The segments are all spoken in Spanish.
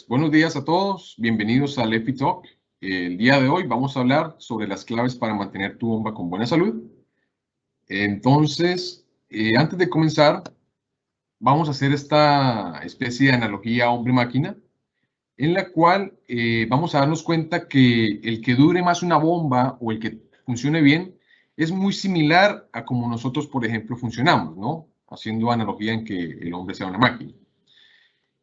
Buenos días a todos, bienvenidos al EpiTalk. El día de hoy vamos a hablar sobre las claves para mantener tu bomba con buena salud. Entonces, antes de comenzar, vamos a hacer esta especie de analogía hombre-máquina, en la cual vamos a darnos cuenta que el que dure más una bomba o el que funcione bien es muy similar a como nosotros, por ejemplo, funcionamos, ¿no? Haciendo analogía en que el hombre sea una máquina.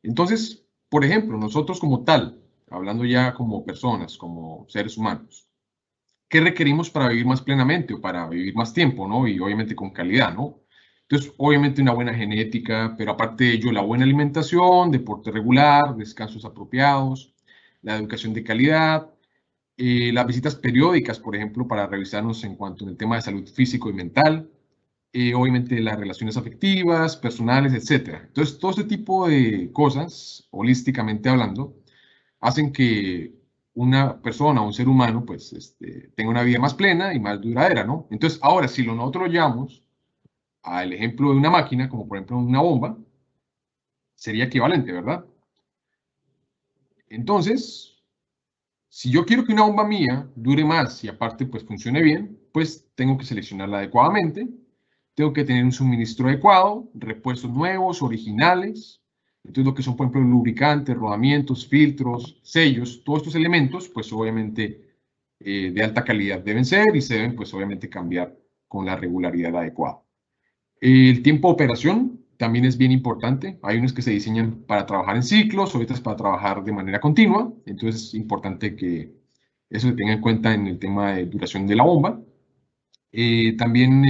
Entonces, por ejemplo, nosotros como tal, hablando ya como personas, como seres humanos, ¿qué requerimos para vivir más plenamente o para vivir más tiempo, ¿no? Y obviamente con calidad, ¿no? Entonces, obviamente una buena genética, pero aparte de ello, la buena alimentación, deporte regular, descansos apropiados, la educación de calidad, las visitas periódicas, por ejemplo, para revisarnos en cuanto en el tema de salud físico y mental, obviamente las relaciones afectivas, personales, etcétera. Entonces, todo este tipo de cosas, holísticamente hablando, hacen que una persona o un ser humano, pues, tenga una vida más plena y más duradera, ¿no? Entonces, ahora, si nosotros lo llevamos al ejemplo de una máquina, como por ejemplo una bomba, sería equivalente, ¿verdad? Entonces, si yo quiero que una bomba mía dure más y aparte, pues, funcione bien, pues tengo que seleccionarla adecuadamente. Tengo que tener un suministro adecuado, repuestos nuevos, originales. Entonces, lo que son, por ejemplo, lubricantes, rodamientos, filtros, sellos, todos estos elementos, pues obviamente de alta calidad deben ser y se deben, pues obviamente, cambiar con la regularidad adecuada. El tiempo de operación también es bien importante. Hay unos que se diseñan para trabajar en ciclos, otros para trabajar de manera continua. Entonces, es importante que eso se tenga en cuenta en el tema de duración de la bomba. También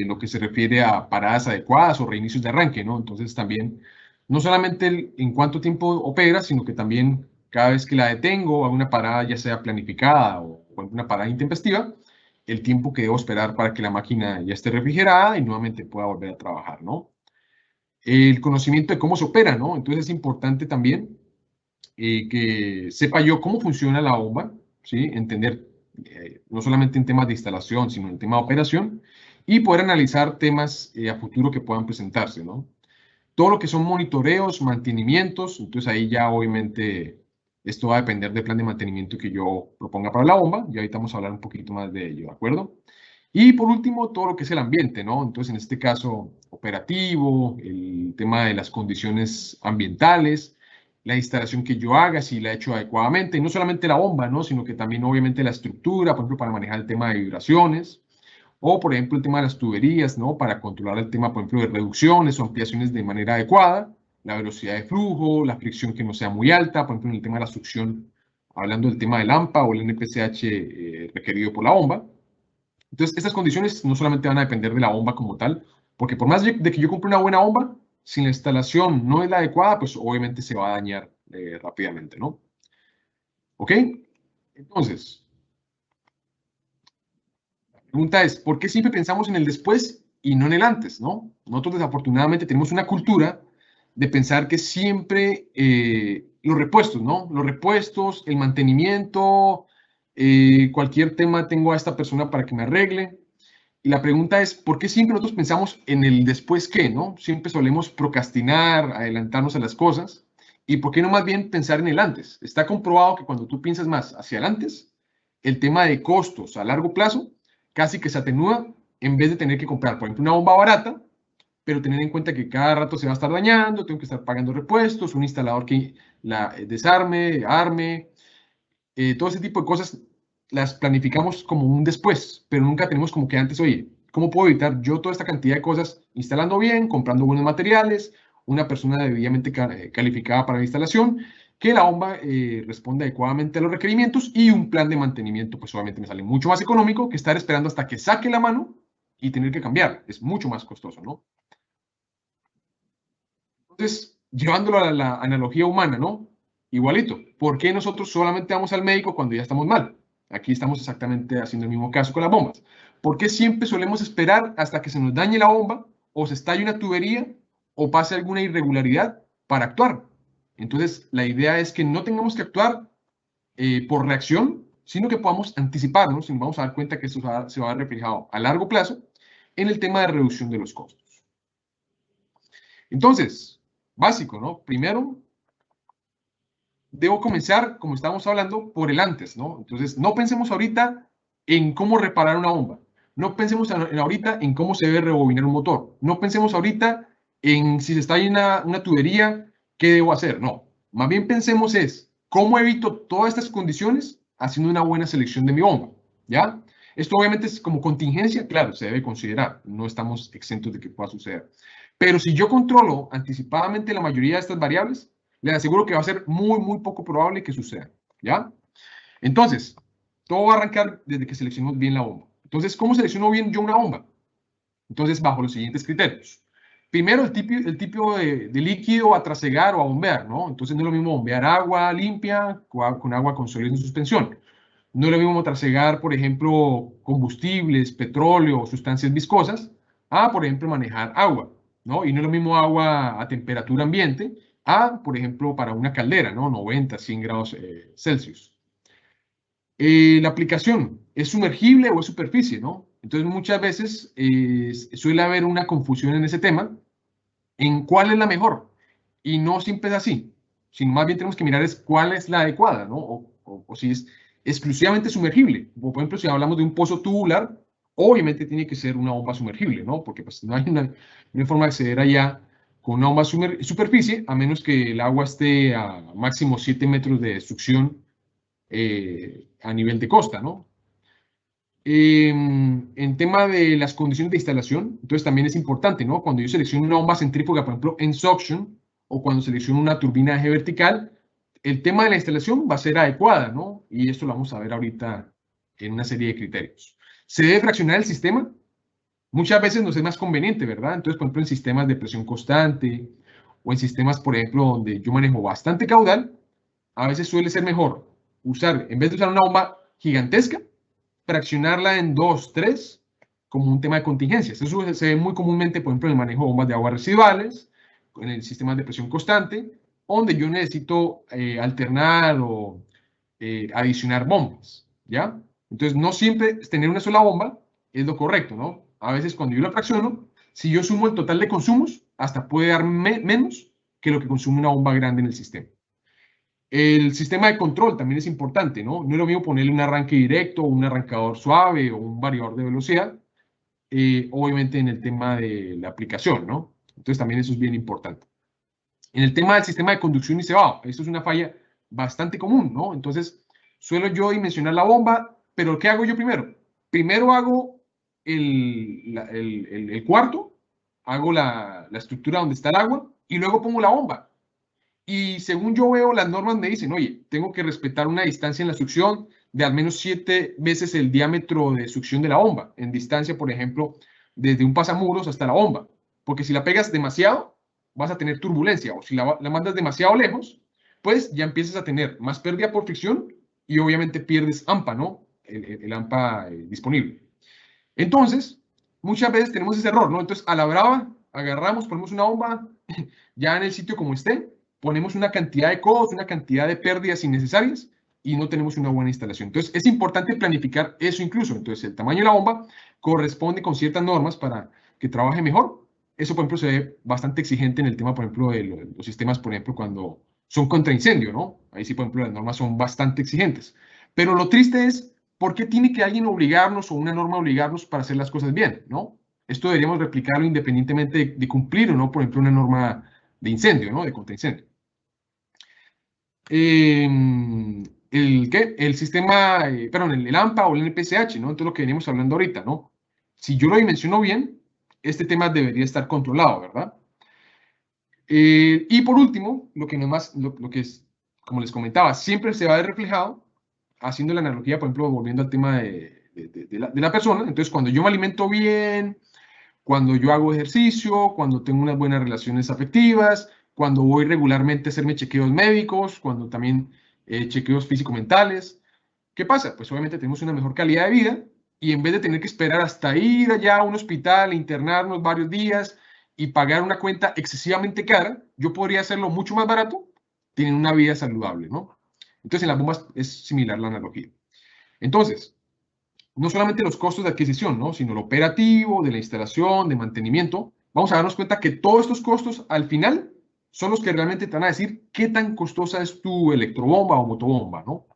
lo que se refiere a paradas adecuadas o reinicios de arranque, ¿no? Entonces también, no solamente en cuánto tiempo opera, sino que también cada vez que la detengo, hago una parada ya sea planificada o una parada intempestiva, el tiempo que debo esperar para que la máquina ya esté refrigerada y nuevamente pueda volver a trabajar, ¿no? El conocimiento de cómo se opera, ¿no? Entonces es importante también que sepa yo cómo funciona la bomba, ¿sí? Entender no solamente en temas de instalación, sino en tema de operación, y poder analizar temas a futuro que puedan presentarse, ¿no? Todo lo que son monitoreos, mantenimientos, entonces ahí ya obviamente esto va a depender del plan de mantenimiento que yo proponga para la bomba, y ahorita vamos a hablar un poquito más de ello, ¿de acuerdo? Y por último, todo lo que es el ambiente, ¿no? Entonces, en este caso, operativo, el tema de las condiciones ambientales, la instalación que yo haga, si la he hecho adecuadamente, y no solamente la bomba, ¿no? Sino que también, obviamente, la estructura, por ejemplo, para manejar el tema de vibraciones, o, por ejemplo, el tema de las tuberías, ¿no? Para controlar el tema, por ejemplo, de reducciones o ampliaciones de manera adecuada, la velocidad de flujo, la fricción que no sea muy alta, por ejemplo, en el tema de la succión, hablando del tema del AMPA o el NPCH requerido por la bomba. Entonces, estas condiciones no solamente van a depender de la bomba como tal, porque por más de que yo compre una buena bomba, si la instalación no es la adecuada, pues obviamente se va a dañar rápidamente, ¿no? ¿Ok? Entonces, la pregunta es, ¿por qué siempre pensamos en el después y no en el antes, ¿no? Nosotros desafortunadamente tenemos una cultura de pensar que siempre los repuestos, ¿no? Los repuestos, el mantenimiento, cualquier tema tengo a esta persona para que me arregle. Y la pregunta es, ¿por qué siempre nosotros pensamos en el después qué, no? Siempre solemos procrastinar, adelantarnos a las cosas. ¿Y por qué no más bien pensar en el antes? Está comprobado que cuando tú piensas más hacia el antes, el tema de costos a largo plazo casi que se atenúa en vez de tener que comprar, por ejemplo, una bomba barata, pero tener en cuenta que cada rato se va a estar dañando, tengo que estar pagando repuestos, un instalador que la desarme, arme, todo ese tipo de cosas las planificamos como un después, pero nunca tenemos como que antes, oye, ¿cómo puedo evitar yo toda esta cantidad de cosas instalando bien, comprando buenos materiales, una persona debidamente calificada para la instalación, que la bomba responda adecuadamente a los requerimientos y un plan de mantenimiento, pues obviamente me sale mucho más económico que estar esperando hasta que saque la mano y tener que cambiar. Es mucho más costoso, ¿no? Entonces, llevándolo a la analogía humana, ¿no? Igualito. ¿Por qué nosotros solamente vamos al médico cuando ya estamos mal? Aquí estamos exactamente haciendo el mismo caso con las bombas. ¿Por qué siempre solemos esperar hasta que se nos dañe la bomba o se estalle una tubería o pase alguna irregularidad para actuar? Entonces, la idea es que no tengamos que actuar por reacción, sino que podamos anticiparnos y nos vamos a dar cuenta que esto se va a ver reflejado a largo plazo en el tema de reducción de los costos. Entonces, básico, ¿no? Primero, debo comenzar, como estábamos hablando, por el antes, ¿no? Entonces, no pensemos ahorita en cómo reparar una bomba. No pensemos ahorita en cómo se debe rebobinar un motor. No pensemos ahorita en si se está ahí una tubería, ¿qué debo hacer? No. Más bien pensemos es, ¿cómo evito todas estas condiciones haciendo una buena selección de mi bomba? ¿Ya? Esto obviamente es como contingencia, claro, se debe considerar. No estamos exentos de que pueda suceder. Pero si yo controlo anticipadamente la mayoría de estas variables, les aseguro que va a ser muy, muy poco probable que suceda. ¿Ya? Entonces, todo va a arrancar desde que seleccionemos bien la bomba. Entonces, ¿cómo selecciono bien yo una bomba? Entonces, bajo los siguientes criterios. Primero, el tipo de líquido a trasegar o a bombear, ¿no? Entonces, no es lo mismo bombear agua limpia con agua con sólidos en suspensión. No es lo mismo trasegar, por ejemplo, combustibles, petróleo o sustancias viscosas, a, por ejemplo, manejar agua, ¿no? Y no es lo mismo agua a temperatura ambiente, a, por ejemplo, para una caldera, ¿no? 90, 100 grados Celsius. La aplicación, ¿es sumergible o es superficie, no? Entonces, muchas veces suele haber una confusión en ese tema, en cuál es la mejor. Y no siempre es así, sino más bien tenemos que mirar es cuál es la adecuada, ¿no? O si es exclusivamente sumergible. Por ejemplo, si hablamos de un pozo tubular, obviamente tiene que ser una bomba sumergible, ¿no? Porque pues, no hay una forma de acceder allá con una bomba superficie, a menos que el agua esté a máximo 7 metros de succión a nivel de costa, ¿no? En tema de las condiciones de instalación, entonces también es importante, ¿no? Cuando yo selecciono una bomba centrífuga, por ejemplo, en suction, o cuando selecciono una turbina de eje vertical, el tema de la instalación va a ser adecuada, ¿no? Y esto lo vamos a ver ahorita en una serie de criterios. ¿Se debe fraccionar el sistema? Muchas veces nos es más conveniente, ¿verdad? Entonces, por ejemplo, en sistemas de presión constante o en sistemas, por ejemplo, donde yo manejo bastante caudal, a veces suele ser mejor usar, en vez de usar una bomba gigantesca, fraccionarla en 2, 3, como un tema de contingencias. Eso se ve muy comúnmente, por ejemplo, en el manejo de bombas de aguas residuales, en el sistema de presión constante, donde yo necesito alternar o adicionar bombas, ¿ya? Entonces, no siempre tener una sola bomba es lo correcto, ¿no? A veces cuando yo la fracciono, si yo sumo el total de consumos, hasta puede dar menos que lo que consume una bomba grande en el sistema. El sistema de control también es importante, ¿no? No es lo mismo ponerle un arranque directo, un arrancador suave o un variador de velocidad, obviamente en el tema de la aplicación, ¿no? Entonces también eso es bien importante. En el tema del sistema de conducción y cebado, esto es una falla bastante común, ¿no? Entonces, suelo yo dimensionar la bomba, pero ¿qué hago yo primero? Primero hago el cuarto, hago la estructura donde está el agua y luego pongo la bomba. Y según yo veo, las normas me dicen, oye, tengo que respetar una distancia en la succión de al menos 7 veces el diámetro de succión de la bomba, en distancia, por ejemplo, desde un pasamuros hasta la bomba. Porque si la pegas demasiado, vas a tener turbulencia. O si la mandas demasiado lejos, pues ya empiezas a tener más pérdida por fricción y obviamente pierdes AMPA, ¿no? El AMPA disponible. Entonces, muchas veces tenemos ese error, ¿no? Entonces, a la brava, agarramos, ponemos una bomba ya en el sitio como esté, ponemos una cantidad de codos, una cantidad de pérdidas innecesarias y no tenemos una buena instalación. Entonces, es importante planificar eso incluso. Entonces, el tamaño de la bomba corresponde con ciertas normas para que trabaje mejor. Eso, por ejemplo, se ve bastante exigente en el tema, por ejemplo, de los sistemas, por ejemplo, cuando son contra incendio, ¿no? Ahí sí, por ejemplo, las normas son bastante exigentes. Pero lo triste es, ¿por qué tiene que alguien obligarnos o una norma obligarnos para hacer las cosas bien, ¿no? Esto deberíamos replicarlo independientemente de cumplir o no, por ejemplo, una norma de incendio, ¿no? De contra incendio. El sistema, perdón, el AMPA o el NPCH, ¿no? Entonces lo que venimos hablando ahorita, ¿no? Si yo lo dimensiono bien, este tema debería estar controlado, ¿verdad? Y por último, lo que, nomás, lo que es, como les comentaba, siempre se va a ver reflejado, haciendo la analogía, por ejemplo, volviendo al tema de la persona. Entonces, cuando yo me alimento bien, cuando yo hago ejercicio, cuando tengo unas buenas relaciones afectivas, cuando voy regularmente a hacerme chequeos médicos, cuando también chequeos físico-mentales. ¿Qué pasa? Pues obviamente tenemos una mejor calidad de vida y en vez de tener que esperar hasta ir allá a un hospital, internarnos varios días y pagar una cuenta excesivamente cara, yo podría hacerlo mucho más barato, teniendo una vida saludable, ¿no? Entonces en las bombas es similar la analogía. Entonces, no solamente los costos de adquisición, ¿no? Sino el operativo, de la instalación, de mantenimiento, vamos a darnos cuenta que todos estos costos al final son los que realmente te van a decir qué tan costosa es tu electrobomba o motobomba, ¿no?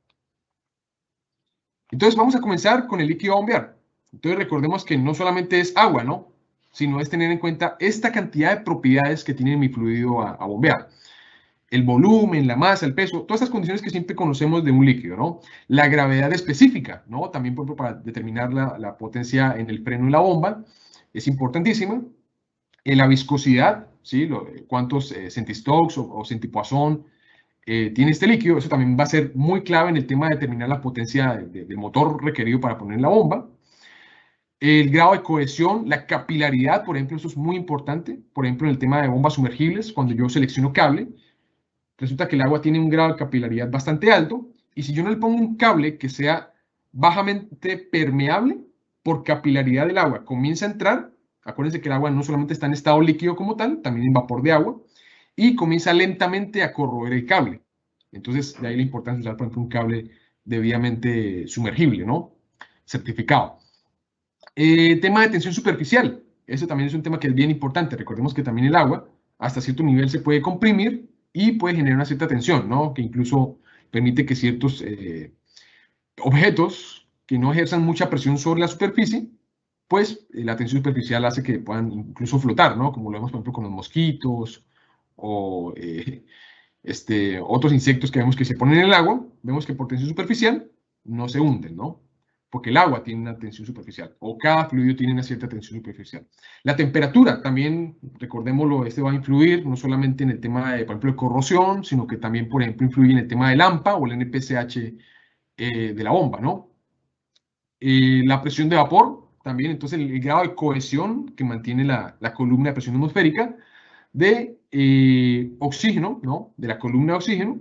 Entonces vamos a comenzar con el líquido a bombear. Entonces recordemos que no solamente es agua, ¿no? Sino es tener en cuenta esta cantidad de propiedades que tiene mi fluido a bombear. El volumen, la masa, el peso, todas estas condiciones que siempre conocemos de un líquido, ¿no? La gravedad específica, ¿no? También, por ejemplo, para determinar la potencia en el freno de la bomba, es importantísima. La viscosidad, ¿sí? Cuántos centistokes o centipoisson tiene este líquido, eso también va a ser muy clave en el tema de determinar la potencia del motor requerido para poner la bomba. El grado de cohesión, la capilaridad, por ejemplo, eso es muy importante. Por ejemplo, en el tema de bombas sumergibles, cuando yo selecciono cable, resulta que el agua tiene un grado de capilaridad bastante alto, y si yo no le pongo un cable que sea bajamente permeable, por capilaridad del agua comienza a entrar, acuérdense que el agua no solamente está en estado líquido como tal, también en vapor de agua, y comienza lentamente a corroer el cable. Entonces, de ahí la importancia de usar, por ejemplo, un cable debidamente sumergible, ¿no? Certificado. Tema de tensión superficial. Eso también es un tema que es bien importante. Recordemos que también el agua, hasta cierto nivel, se puede comprimir y puede generar una cierta tensión, ¿no? Que incluso permite que ciertos objetos que no ejerzan mucha presión sobre la superficie, pues la tensión superficial hace que puedan incluso flotar, ¿no? Como lo vemos, por ejemplo, con los mosquitos o otros insectos que vemos que se ponen en el agua, vemos que por tensión superficial no se hunden, ¿no? Porque el agua tiene una tensión superficial, o cada fluido tiene una cierta tensión superficial. La temperatura también, recordémoslo, va a influir no solamente en el tema de, por ejemplo, de corrosión, sino que también, por ejemplo, influye en el tema del AMPA o el NPCH de la bomba, ¿no? La presión de vapor, también, entonces el grado de cohesión que mantiene la columna de presión atmosférica de oxígeno, ¿no? De la columna de oxígeno.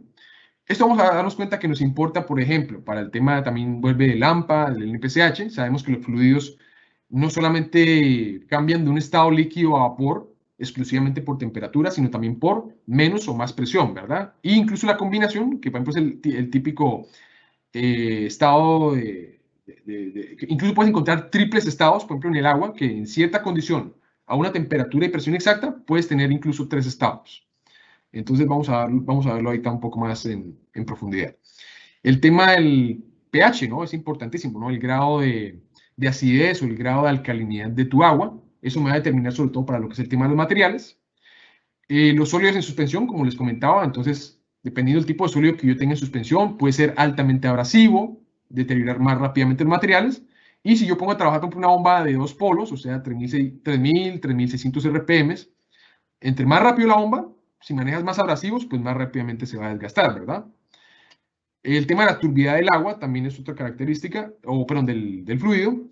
Esto vamos a darnos cuenta que nos importa, por ejemplo, para el tema también vuelve del AMPA, del NPCH, sabemos que los fluidos no solamente cambian de un estado líquido a vapor exclusivamente por temperatura, sino también por menos o más presión, ¿verdad? E incluso la combinación, que por ejemplo es el típico estado incluso puedes encontrar triples estados, por ejemplo en el agua, que en cierta condición, a una temperatura y presión exacta, puedes tener incluso 3 estados. Entonces vamos a verlo ahorita un poco más en profundidad. El tema del pH, ¿no? Es importantísimo, ¿no? El grado de acidez o el grado de alcalinidad de tu agua. Eso me va a determinar sobre todo para lo que es el tema de los materiales. Los sólidos en suspensión, como les comentaba, entonces, dependiendo del tipo de sólido que yo tenga en suspensión, puede ser altamente abrasivo, deteriorar más rápidamente los materiales. Y si yo pongo a trabajar con una bomba de 2 polos, o sea, 3600 RPM, entre más rápido la bomba, si manejas más abrasivos, pues más rápidamente se va a desgastar, ¿verdad? El tema de la turbidez del agua también es otra característica, o perdón, del fluido.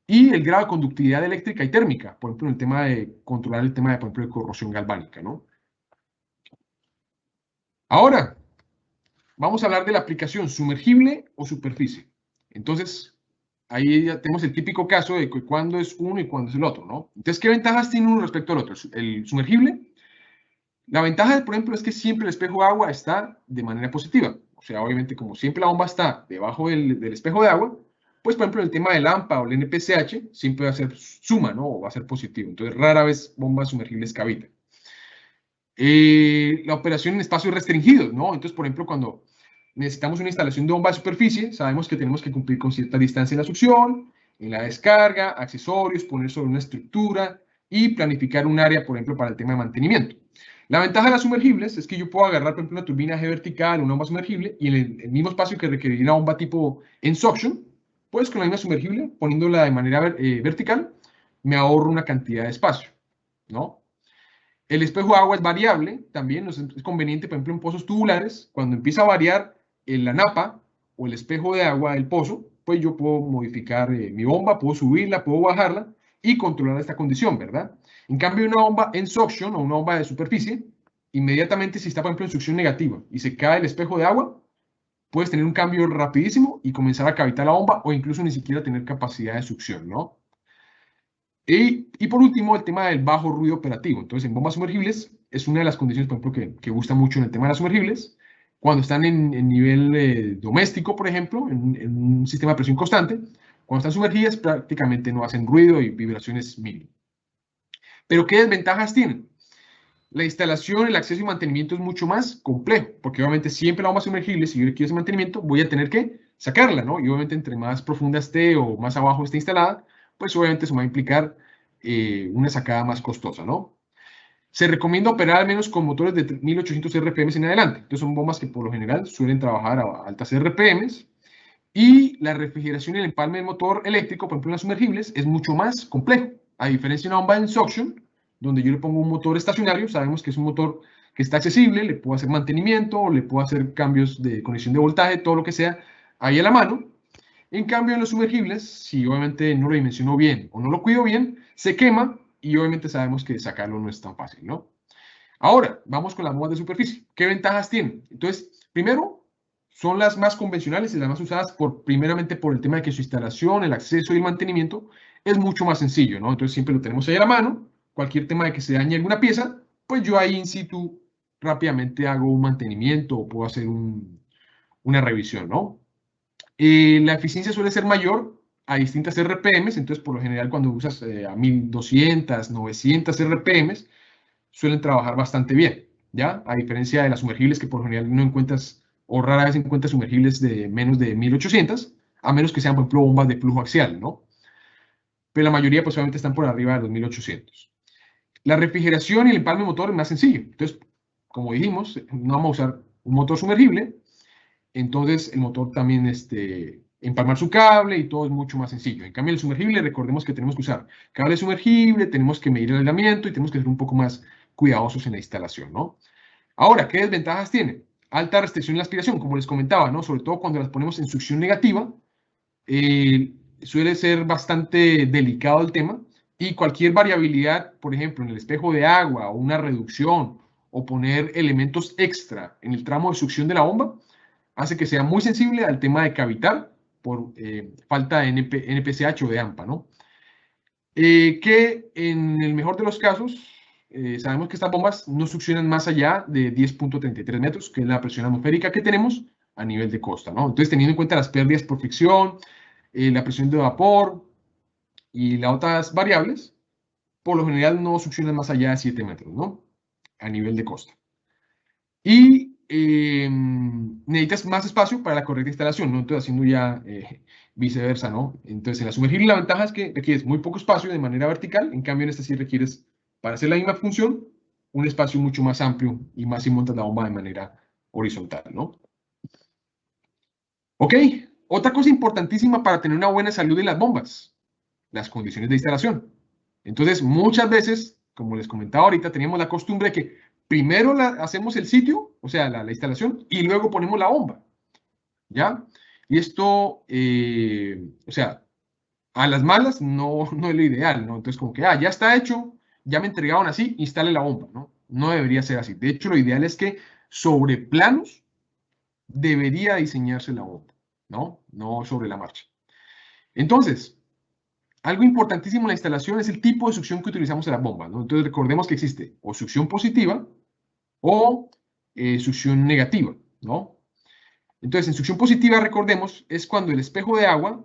Y el grado de conductividad eléctrica y térmica, por ejemplo, en el tema de controlar el tema de, por ejemplo, de corrosión galvánica, ¿no? Ahora, vamos a hablar de la aplicación sumergible o superficie. Entonces, ahí ya tenemos el típico caso de cuándo es uno y cuándo es el otro, ¿no? Entonces, ¿qué ventajas tiene uno respecto al otro? El sumergible, la ventaja, por ejemplo, es que siempre el espejo de agua está de manera positiva. O sea, obviamente, como siempre la bomba está debajo del espejo de agua, pues, por ejemplo, el tema del AMPA o el NPCH siempre va a ser suma, ¿no? O va a ser positivo. Entonces, rara vez bombas sumergibles cavitan. La operación en espacios restringidos, ¿no? Entonces, por ejemplo, cuando necesitamos una instalación de bomba de superficie, sabemos que tenemos que cumplir con cierta distancia en la succión, en la descarga, accesorios, poner sobre una estructura y planificar un área, por ejemplo, para el tema de mantenimiento. La ventaja de las sumergibles es que yo puedo agarrar, por ejemplo, una turbina G vertical, una bomba sumergible, y en el mismo espacio que requeriría una bomba tipo en suction, pues con la misma sumergible, poniéndola de manera vertical, me ahorro una cantidad de espacio, ¿no? El espejo de agua es variable, también es conveniente, por ejemplo, en pozos tubulares, cuando empieza a variar la napa o el espejo de agua del pozo, pues yo puedo modificar mi bomba, puedo subirla, puedo bajarla y controlar esta condición, ¿verdad? En cambio, una bomba en suction o una bomba de superficie, inmediatamente si está, por ejemplo, en succión negativa y se cae el espejo de agua, puedes tener un cambio rapidísimo y comenzar a cavitar la bomba o incluso ni siquiera tener capacidad de succión, ¿no? Y por último, el tema del bajo ruido operativo. Entonces, en bombas sumergibles es una de las condiciones, por ejemplo, que gusta mucho en el tema de las sumergibles. Cuando están en nivel doméstico, por ejemplo, en un sistema de presión constante, cuando están sumergidas prácticamente no hacen ruido y vibraciones mínimas. Pero, ¿qué desventajas tienen? la instalación, el acceso y mantenimiento es mucho más complejo, porque obviamente siempre la bomba sumergible, si yo le quiero ese mantenimiento, voy a tener que sacarla, ¿no? Y obviamente entre más profunda esté o más abajo esté instalada, pues obviamente eso va a implicar una sacada más costosa, ¿no? Se recomienda operar al menos con motores de 1800 RPM en adelante. Entonces son bombas que por lo general suelen trabajar a altas RPM. Y la refrigeración y el empalme del motor eléctrico, por ejemplo en las sumergibles, es mucho más complejo. A diferencia de una bomba en suction, donde yo le pongo un motor estacionario, sabemos que es un motor que está accesible, le puedo hacer mantenimiento, le puedo hacer cambios de conexión de voltaje, todo lo que sea, ahí a la mano. En cambio, en los sumergibles, si obviamente no lo dimensiono bien o no lo cuido bien, se quema y obviamente sabemos que sacarlo no es tan fácil, ¿no? Ahora, vamos con las bombas de superficie. ¿Qué ventajas tienen? Entonces, primero, son las más convencionales y las más usadas primeramente por el tema de que su instalación, el acceso y el mantenimiento es mucho más sencillo, ¿no? Entonces, siempre lo tenemos ahí a la mano. Cualquier tema de que se dañe alguna pieza, pues yo ahí in situ rápidamente hago un mantenimiento o puedo hacer una revisión, ¿no? La eficiencia suele ser mayor a distintas RPMs, entonces por lo general cuando usas a 1200, 900 RPMs, suelen trabajar bastante bien, ¿ya? A diferencia de las sumergibles que por lo general no encuentras o rara vez encuentras sumergibles de menos de 1800, a menos que sean, por ejemplo, bombas de flujo axial, ¿no? Pero la mayoría pues obviamente están por arriba de los 1800. La refrigeración y el empalme motor es más sencillo. Entonces, como dijimos, no vamos a usar un motor sumergible, entonces el motor también, empalmar su cable y todo es mucho más sencillo. En cambio, el sumergible, recordemos que tenemos que usar cable sumergible, tenemos que medir el aislamiento y tenemos que ser un poco más cuidadosos en la instalación, ¿no? Ahora, ¿qué desventajas tiene? Alta restricción en la aspiración, como les comentaba, ¿no? Sobre todo cuando las ponemos en succión negativa, suele ser bastante delicado el tema y cualquier variabilidad, por ejemplo, en el espejo de agua o una reducción o poner elementos extra en el tramo de succión de la bomba, hace que sea muy sensible al tema de cavitar por falta de NPCH o de AMPA, ¿no? Que en el mejor de los casos, sabemos que estas bombas no succionan más allá de 10.33 metros, que es la presión atmosférica que tenemos a nivel de costa, ¿no? Entonces, teniendo en cuenta las pérdidas por fricción, la presión de vapor y las otras variables, por lo general no succionan más allá de 7 metros, ¿no? A nivel de costa. Y necesitas más espacio para la correcta instalación, ¿no? Entonces, haciendo ya viceversa, ¿no? Entonces, en la sumergible la ventaja es que requieres muy poco espacio de manera vertical, en cambio en esta sí requieres, para hacer la misma función, un espacio mucho más amplio y más si montas la bomba de manera horizontal, ¿no? Ok, otra cosa importantísima para tener una buena salud de las bombas, las condiciones de instalación. Entonces, muchas veces, como les comentaba ahorita, teníamos la costumbre de que primero hacemos el sitio, o sea, la instalación, y luego ponemos la bomba, ¿ya? Y esto, o sea, a las malas no es lo ideal, ¿no? Entonces, como que, ya está hecho, ya me entregaron así, instale la bomba, ¿no? No debería ser así. De hecho, lo ideal es que sobre planos debería diseñarse la bomba, ¿no? No sobre la marcha. Entonces, algo importantísimo en la instalación es el tipo de succión que utilizamos en las bombas, ¿no? Entonces recordemos que existe o succión positiva o succión negativa, ¿no? Entonces en succión positiva, recordemos, es cuando el espejo de agua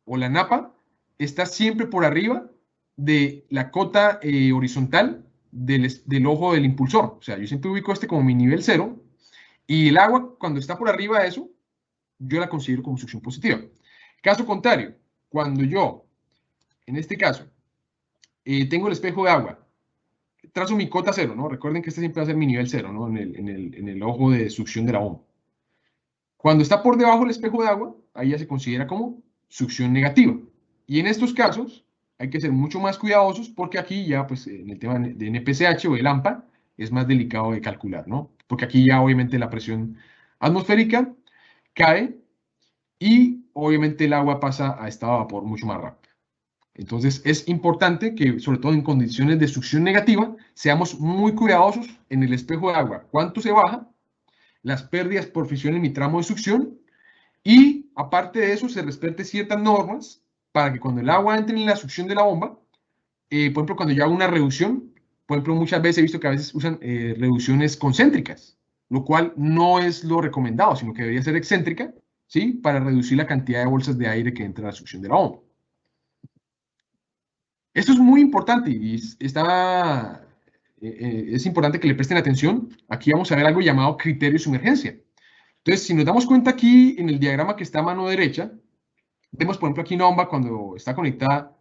o la napa está siempre por arriba de la cota horizontal del ojo del impulsor. O sea, yo siempre ubico como mi nivel cero y el agua cuando está por arriba de eso, yo la considero como succión positiva. Caso contrario, cuando yo, en este caso, tengo el espejo de agua, trazo mi cota cero, ¿no? Recuerden que este siempre va a ser mi nivel cero, ¿no? En el ojo de succión de la bomba. Cuando está por debajo del espejo de agua, ahí ya se considera como succión negativa. Y en estos casos hay que ser mucho más cuidadosos porque aquí ya, pues, en el tema de NPCH o el AMPA, es más delicado de calcular, ¿no? Porque aquí ya obviamente la presión atmosférica cae y obviamente el agua pasa a estado de vapor mucho más rápido. Entonces es importante que, sobre todo en condiciones de succión negativa, seamos muy cuidadosos en el espejo de agua. ¿Cuánto se baja? Las pérdidas por fricción en mi tramo de succión. Y aparte de eso, se respete ciertas normas para que cuando el agua entre en la succión de la bomba, por ejemplo, cuando yo hago una reducción, por ejemplo, muchas veces he visto que a veces usan reducciones concéntricas, lo cual no es lo recomendado, sino que debería ser excéntrica, ¿sí? Para reducir la cantidad de bolsas de aire que entra a la succión de la bomba. Esto es muy importante y está es importante que le presten atención. Aquí vamos a ver algo llamado criterio de sumergencia. Entonces, si nos damos cuenta aquí en el diagrama que está a mano derecha, vemos, por ejemplo, aquí una bomba cuando está conectada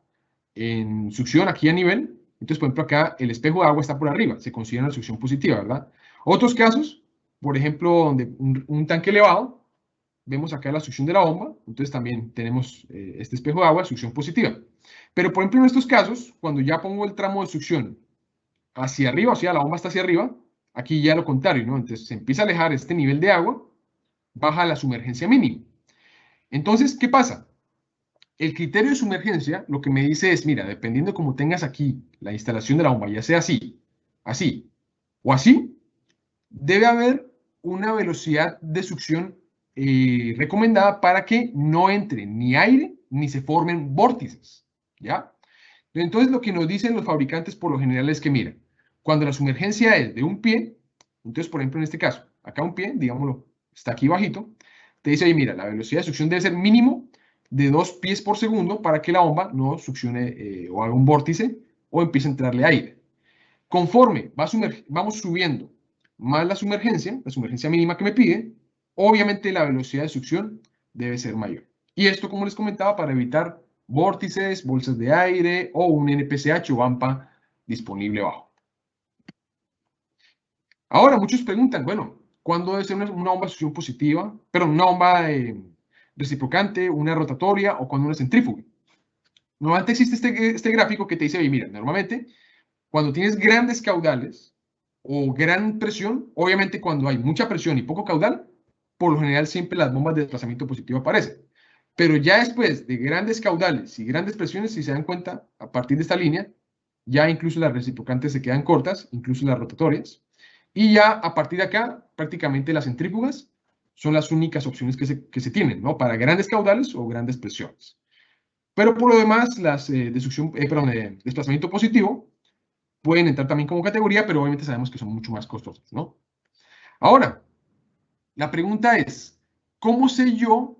en succión aquí a nivel. Entonces, por ejemplo, acá el espejo de agua está por arriba, se considera una succión positiva, ¿verdad? Otros casos, por ejemplo, donde un tanque elevado, vemos acá la succión de la bomba, entonces también tenemos este espejo de agua, succión positiva. Pero, por ejemplo, en estos casos, cuando ya pongo el tramo de succión hacia arriba, o sea, la bomba está hacia arriba, aquí ya lo contrario, ¿no? Entonces se empieza a alejar este nivel de agua, baja la sumergencia mínima. Entonces, ¿qué pasa? El criterio de sumergencia lo que me dice es, mira, dependiendo de cómo tengas aquí la instalación de la bomba, ya sea así, así o así, debe haber una velocidad de succión recomendada para que no entre ni aire ni se formen vórtices, ¿ya? Entonces lo que nos dicen los fabricantes por lo general es que, mira, cuando la sumergencia es de un pie, entonces por ejemplo en este caso, acá un pie, digámoslo, está aquí bajito, te dice ahí, mira, la velocidad de succión debe ser mínimo de 2 pies por segundo para que la bomba no succione o haga un vórtice o empiece a entrarle aire. Conforme vamos subiendo más la sumergencia mínima que me pide, obviamente la velocidad de succión debe ser mayor. Y esto, como les comentaba, para evitar vórtices, bolsas de aire o un NPCH o AMPA disponible bajo. Ahora, muchos preguntan, bueno, ¿cuándo debe ser una bomba de succión positiva? Pero una bomba reciprocante, una rotatoria o cuando una centrífuga. Normalmente existe este gráfico que te dice, mira, normalmente cuando tienes grandes caudales o gran presión, obviamente cuando hay mucha presión y poco caudal, por lo general siempre las bombas de desplazamiento positivo aparecen. Pero ya después de grandes caudales y grandes presiones, si se dan cuenta, a partir de esta línea, ya incluso las reciprocantes se quedan cortas, incluso las rotatorias. Y ya a partir de acá, prácticamente las centrífugas son las únicas opciones que se tienen, ¿no? Para grandes caudales o grandes presiones. Pero por lo demás, las de desplazamiento positivo pueden entrar también como categoría, pero obviamente sabemos que son mucho más costosas, ¿no? Ahora, la pregunta es, ¿cómo sé yo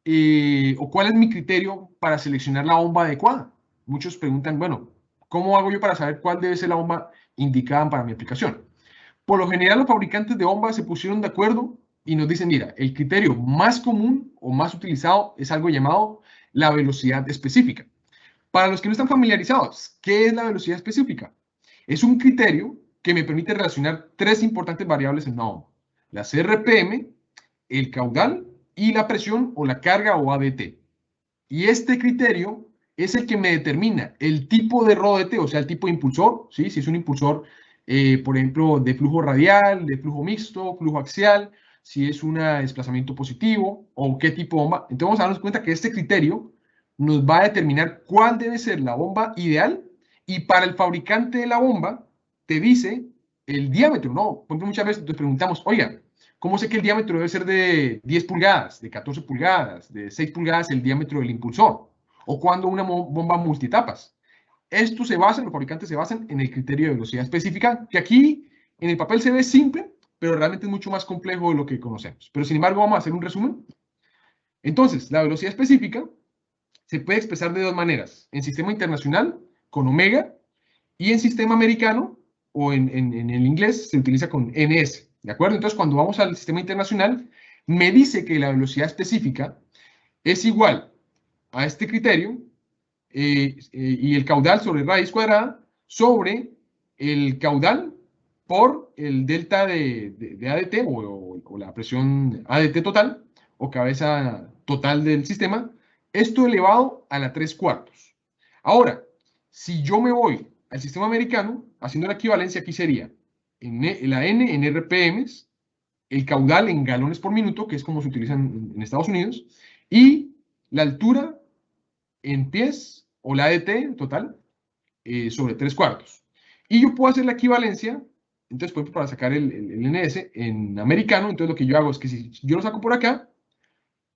o cuál es mi criterio para seleccionar la bomba adecuada? Muchos preguntan, bueno, ¿cómo hago yo para saber cuál debe ser la bomba indicada para mi aplicación? Por lo general, los fabricantes de bombas se pusieron de acuerdo y nos dicen, mira, el criterio más común o más utilizado es algo llamado la velocidad específica. Para los que no están familiarizados, ¿qué es la velocidad específica? Es un criterio que me permite relacionar tres importantes variables en una bomba: la CRPM, el caudal y la presión o la carga o ADT. Y este criterio es el que me determina el tipo de rodete, o sea, el tipo de impulsor, ¿sí? Si es un impulsor, por ejemplo, de flujo radial, de flujo mixto, flujo axial, si es un desplazamiento positivo o qué tipo de bomba. Entonces vamos a darnos cuenta que este criterio nos va a determinar cuál debe ser la bomba ideal y para el fabricante de la bomba te dice el diámetro, ¿no? Por ejemplo, muchas veces nos preguntamos, oiga, ¿cómo sé que el diámetro debe ser de 10 pulgadas, de 14 pulgadas, de 6 pulgadas el diámetro del impulsor? ¿O cuando una bomba multitapas? Esto se basa, los fabricantes se basan en el criterio de velocidad específica, que aquí en el papel se ve simple, pero realmente es mucho más complejo de lo que conocemos. Pero sin embargo, vamos a hacer un resumen. Entonces, la velocidad específica se puede expresar de dos maneras: en sistema internacional, con omega, y en sistema americano, o en el inglés, se utiliza con ns. ¿De acuerdo? Entonces, cuando vamos al sistema internacional, me dice que la velocidad específica es igual a este criterio y el caudal sobre raíz cuadrada sobre el caudal por el delta de ADT o la presión ADT total o cabeza total del sistema, esto elevado a la 3/4. Ahora, si yo me voy al sistema americano, haciendo la equivalencia, aquí sería la N en RPMs, el caudal en galones por minuto, que es como se utiliza en Estados Unidos, y la altura en pies o la ADT total sobre 3/4. Y yo puedo hacer la equivalencia, entonces, por ejemplo, para sacar el NS en americano, entonces lo que yo hago es que si yo lo saco por acá,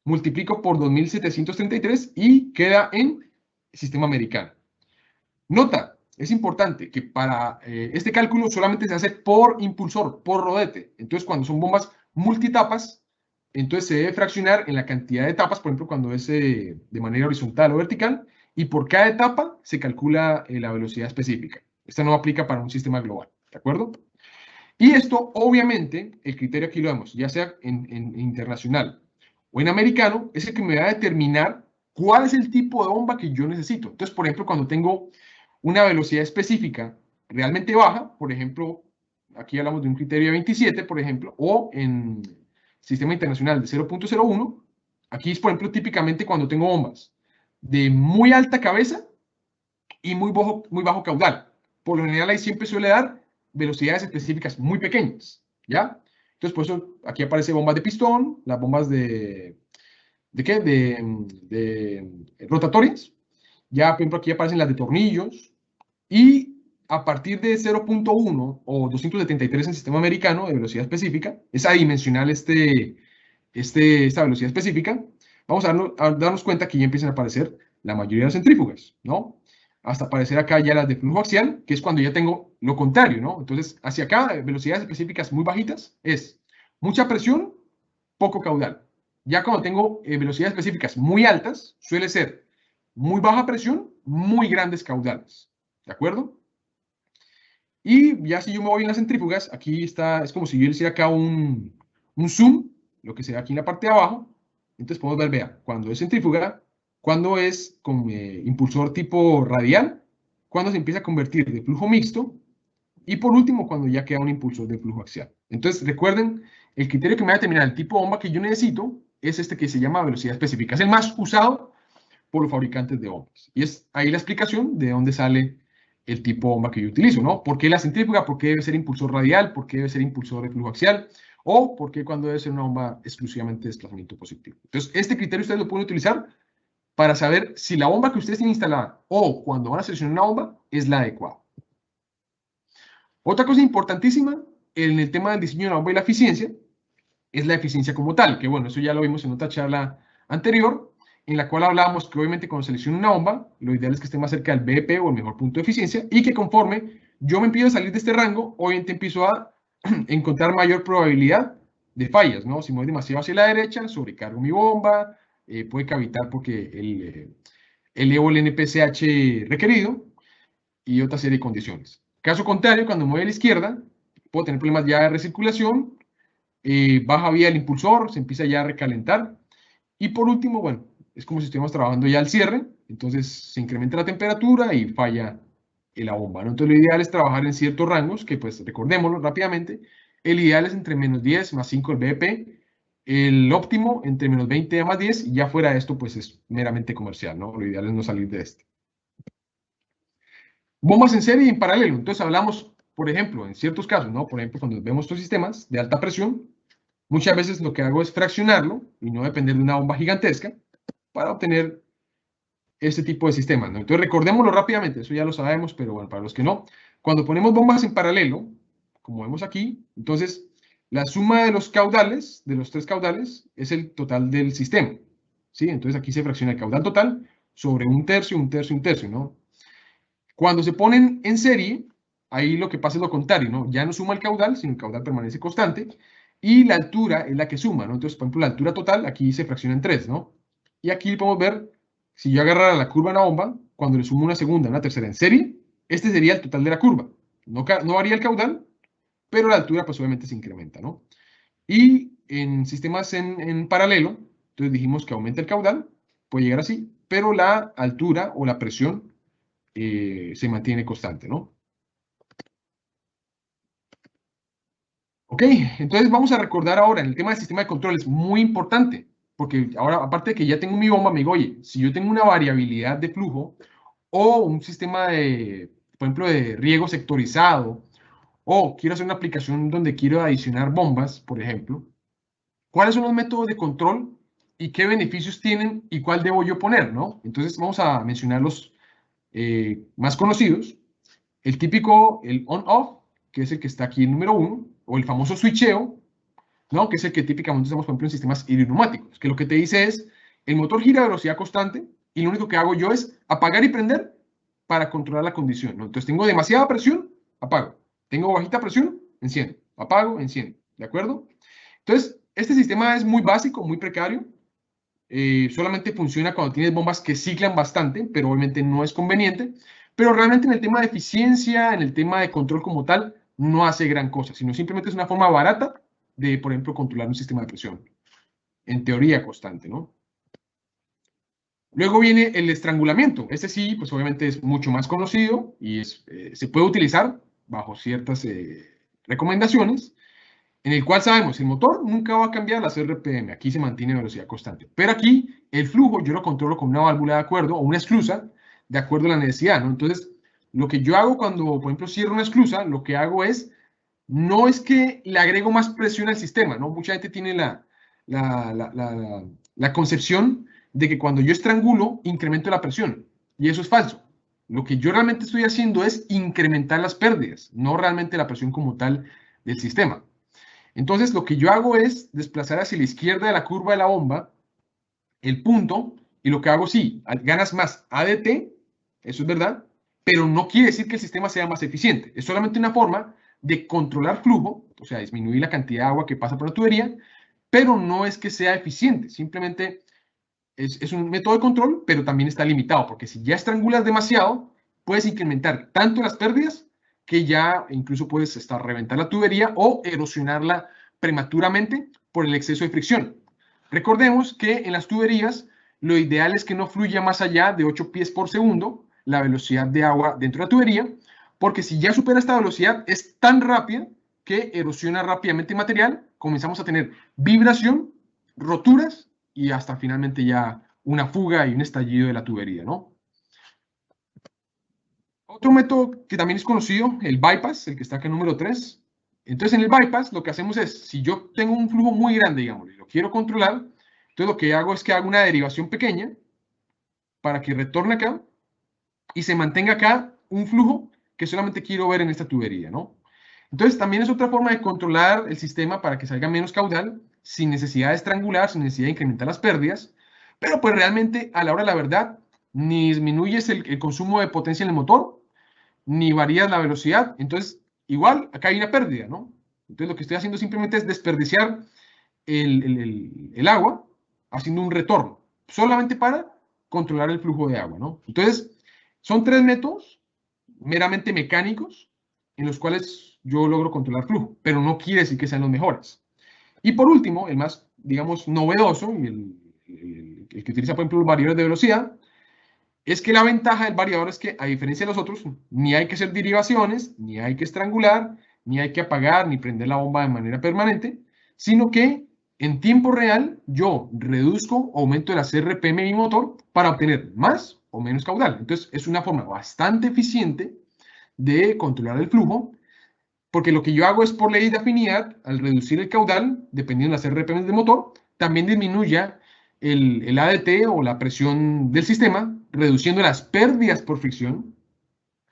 multiplico por 2733 y queda en sistema americano. Nota, es importante que para este cálculo solamente se hace por impulsor, por rodete. Entonces, cuando son bombas multitapas, entonces se debe fraccionar en la cantidad de etapas, por ejemplo, cuando es de manera horizontal o vertical, y por cada etapa se calcula la velocidad específica. Esta no aplica para un sistema global. ¿de acuerdo? Y esto, obviamente, el criterio aquí lo vemos, ya sea en internacional o en americano, es el que me va a determinar cuál es el tipo de bomba que yo necesito. Entonces, por ejemplo, cuando tengo una velocidad específica realmente baja, por ejemplo, aquí hablamos de un criterio de 27, por ejemplo, o en sistema internacional de 0.01, aquí es, por ejemplo, típicamente cuando tengo bombas de muy alta cabeza y muy bajo caudal. Por lo general ahí siempre suele dar velocidades específicas muy pequeñas, ¿ya? Entonces, por eso aquí aparece bombas de pistón, las bombas ¿de qué? Rotatorias. Ya, por ejemplo, aquí aparecen las de tornillos. Y a partir de 0.1 o 273 en sistema americano de velocidad específica, es adimensional esta velocidad específica, vamos a darnos cuenta que ya empiezan a aparecer la mayoría de las centrífugas, ¿no? Hasta aparecer acá ya las de flujo axial, que es cuando ya tengo lo contrario, ¿no? Entonces, hacia acá, velocidades específicas muy bajitas, es mucha presión, poco caudal. Ya cuando tengo velocidades específicas muy altas, suele ser muy baja presión, muy grandes caudales, ¿de acuerdo? Y ya si yo me voy en las centrífugas, aquí está, es como si yo le hiciera acá un zoom, lo que se ve aquí en la parte de abajo. Entonces podemos ver, vea, cuando es centrífuga, cuando es con impulsor tipo radial, cuando se empieza a convertir de flujo mixto, y por último, cuando ya queda un impulsor de flujo axial. Entonces recuerden, el criterio que me va a determinar el tipo de bomba que yo necesito es este que se llama velocidad específica. Es el más usado por los fabricantes de bombas. Y es ahí la explicación de dónde sale el tipo de bomba que yo utilizo, ¿no? ¿Por qué la centrífuga? ¿Por qué debe ser impulsor radial? ¿Por qué debe ser impulsor de flujo axial? ¿O por qué cuando debe ser una bomba exclusivamente de desplazamiento positivo? Entonces, este criterio ustedes lo pueden utilizar para saber si la bomba que ustedes tienen instalada o cuando van a seleccionar una bomba es la adecuada. Otra cosa importantísima en el tema del diseño de la bomba y la eficiencia es la eficiencia como tal, que bueno, eso ya lo vimos en otra charla anterior, en la cual hablábamos que obviamente cuando selecciono una bomba, lo ideal es que esté más cerca del BP o el mejor punto de eficiencia y que conforme yo me empiezo a salir de este rango, obviamente empiezo a encontrar mayor probabilidad de fallas, ¿no? Si me voy demasiado hacia la derecha, sobrecargo mi bomba, puede cavitar porque elevo el NPCH requerido y otra serie de condiciones. Caso contrario, cuando me voy a la izquierda, puedo tener problemas ya de recirculación, baja vía el impulsor, se empieza ya a recalentar. Y por último, bueno, es como si estuviéramos trabajando ya al cierre, entonces se incrementa la temperatura y falla la bomba, ¿no? Entonces lo ideal es trabajar en ciertos rangos, que pues recordémoslo rápidamente, el ideal es entre menos 10 más 5 el BP, el óptimo entre menos 20 más 10, y ya fuera de esto pues es meramente comercial, ¿no? Lo ideal es no salir de este. Bombas en serie y en paralelo, entonces hablamos, por ejemplo, en ciertos casos, ¿no? Por ejemplo, cuando vemos estos sistemas de alta presión, muchas veces lo que hago es fraccionarlo y no depender de una bomba gigantesca para obtener este tipo de sistemas, ¿no? Entonces recordémoslo rápidamente, eso ya lo sabemos, pero bueno, para los que no, cuando ponemos bombas en paralelo, como vemos aquí, entonces la suma de los caudales, de los tres caudales, es el total del sistema, ¿sí? Entonces aquí se fracciona el caudal total sobre un tercio, un tercio, un tercio, ¿no? Cuando se ponen en serie, ahí lo que pasa es lo contrario, ¿no? Ya no suma el caudal, sino el caudal permanece constante y la altura es la que suma, ¿no? Entonces, por ejemplo, la altura total aquí se fracciona en 3, ¿no? Y aquí podemos ver, si yo agarrara la curva de una bomba, cuando le sumo una segunda, una tercera en serie, este sería el total de la curva. No varía el caudal, pero la altura pues obviamente se incrementa, ¿no? Y en sistemas en paralelo, entonces dijimos que aumenta el caudal, puede llegar así, pero la altura o la presión se mantiene constante, ¿no? Ok, entonces vamos a recordar ahora en el tema del sistema de control, es muy importante, porque ahora, aparte de que ya tengo mi bomba, me digo, oye, si yo tengo una variabilidad de flujo o un sistema de, por ejemplo, de riego sectorizado, o quiero hacer una aplicación donde quiero adicionar bombas, por ejemplo, ¿cuáles son los métodos de control y qué beneficios tienen y cuál debo yo poner, ¿no? Entonces vamos a mencionar los más conocidos. El típico, el on-off, que es el que está aquí en número 1, o el famoso switcheo, ¿no? Que es el que típicamente usamos, por ejemplo, en sistemas hidroneumáticos, que lo que te dice es, el motor gira a velocidad constante y lo único que hago yo es apagar y prender para controlar la condición, ¿no? Entonces tengo demasiada presión, apago. Tengo bajita presión, enciendo. Apago, enciendo. ¿De acuerdo? Entonces, este sistema es muy básico, muy precario. Solamente funciona cuando tienes bombas que ciclan bastante, pero obviamente no es conveniente. Pero realmente en el tema de eficiencia, en el tema de control como tal, no hace gran cosa, sino simplemente es una forma barata de, por ejemplo, controlar un sistema de presión, en teoría constante, ¿no? Luego viene el estrangulamiento. Este sí, pues obviamente es mucho más conocido y se puede utilizar bajo ciertas recomendaciones, en el cual sabemos, el motor nunca va a cambiar las RPM, aquí se mantiene a velocidad constante. Pero aquí el flujo yo lo controlo con una válvula de acuerdo o una esclusa de acuerdo a la necesidad, ¿no? Entonces, lo que yo hago cuando, por ejemplo, cierro una esclusa, lo que hago es, no es que le agrego más presión al sistema, ¿no? Mucha gente tiene la concepción de que cuando yo estrangulo, incremento la presión. Y eso es falso. Lo que yo realmente estoy haciendo es incrementar las pérdidas, no realmente la presión como tal del sistema. Entonces, lo que yo hago es desplazar hacia la izquierda de la curva de la bomba el punto, y lo que hago, sí, ganas más ADT, eso es verdad, pero no quiere decir que el sistema sea más eficiente. Es solamente una forma de controlar flujo, o sea, disminuir la cantidad de agua que pasa por la tubería, pero no es que sea eficiente, simplemente es un método de control, pero también está limitado, porque si ya estrangulas demasiado, puedes incrementar tanto las pérdidas que ya incluso puedes hasta reventar la tubería o erosionarla prematuramente por el exceso de fricción. Recordemos que en las tuberías lo ideal es que no fluya más allá de 8 pies por segundo la velocidad de agua dentro de la tubería, porque si ya supera esta velocidad es tan rápida que erosiona rápidamente el material, comenzamos a tener vibración, roturas y hasta finalmente ya una fuga y un estallido de la tubería, ¿no? Otro método que también es conocido, el bypass, el que está acá en número 3. Entonces, en el bypass lo que hacemos es, si yo tengo un flujo muy grande, digamos, y lo quiero controlar, entonces lo que hago es que hago una derivación pequeña para que retorne acá y se mantenga acá un flujo que solamente quiero ver en esta tubería, ¿no? Entonces, también es otra forma de controlar el sistema para que salga menos caudal, sin necesidad de estrangular, sin necesidad de incrementar las pérdidas, pero pues realmente a la hora de la verdad, ni disminuyes el consumo de potencia en el motor, ni varías la velocidad, entonces igual acá hay una pérdida, ¿no? Entonces lo que estoy haciendo simplemente es desperdiciar el agua haciendo un retorno, solamente para controlar el flujo de agua, ¿no? Entonces, son 3 métodos meramente mecánicos en los cuales yo logro controlar flujo, pero no quiere decir que sean los mejores. Y por último, el más, digamos, novedoso, y el que utiliza, por ejemplo, los variadores de velocidad, es que la ventaja del variador es que, a diferencia de los otros, ni hay que hacer derivaciones, ni hay que estrangular, ni hay que apagar, ni prender la bomba de manera permanente, sino que en tiempo real yo reduzco o aumento las RPM de mi motor para obtener más o menos caudal. Entonces, es una forma bastante eficiente de controlar el flujo, porque lo que yo hago es por ley de afinidad, al reducir el caudal, dependiendo de las RPM del motor, también disminuya el ADT o la presión del sistema, reduciendo las pérdidas por fricción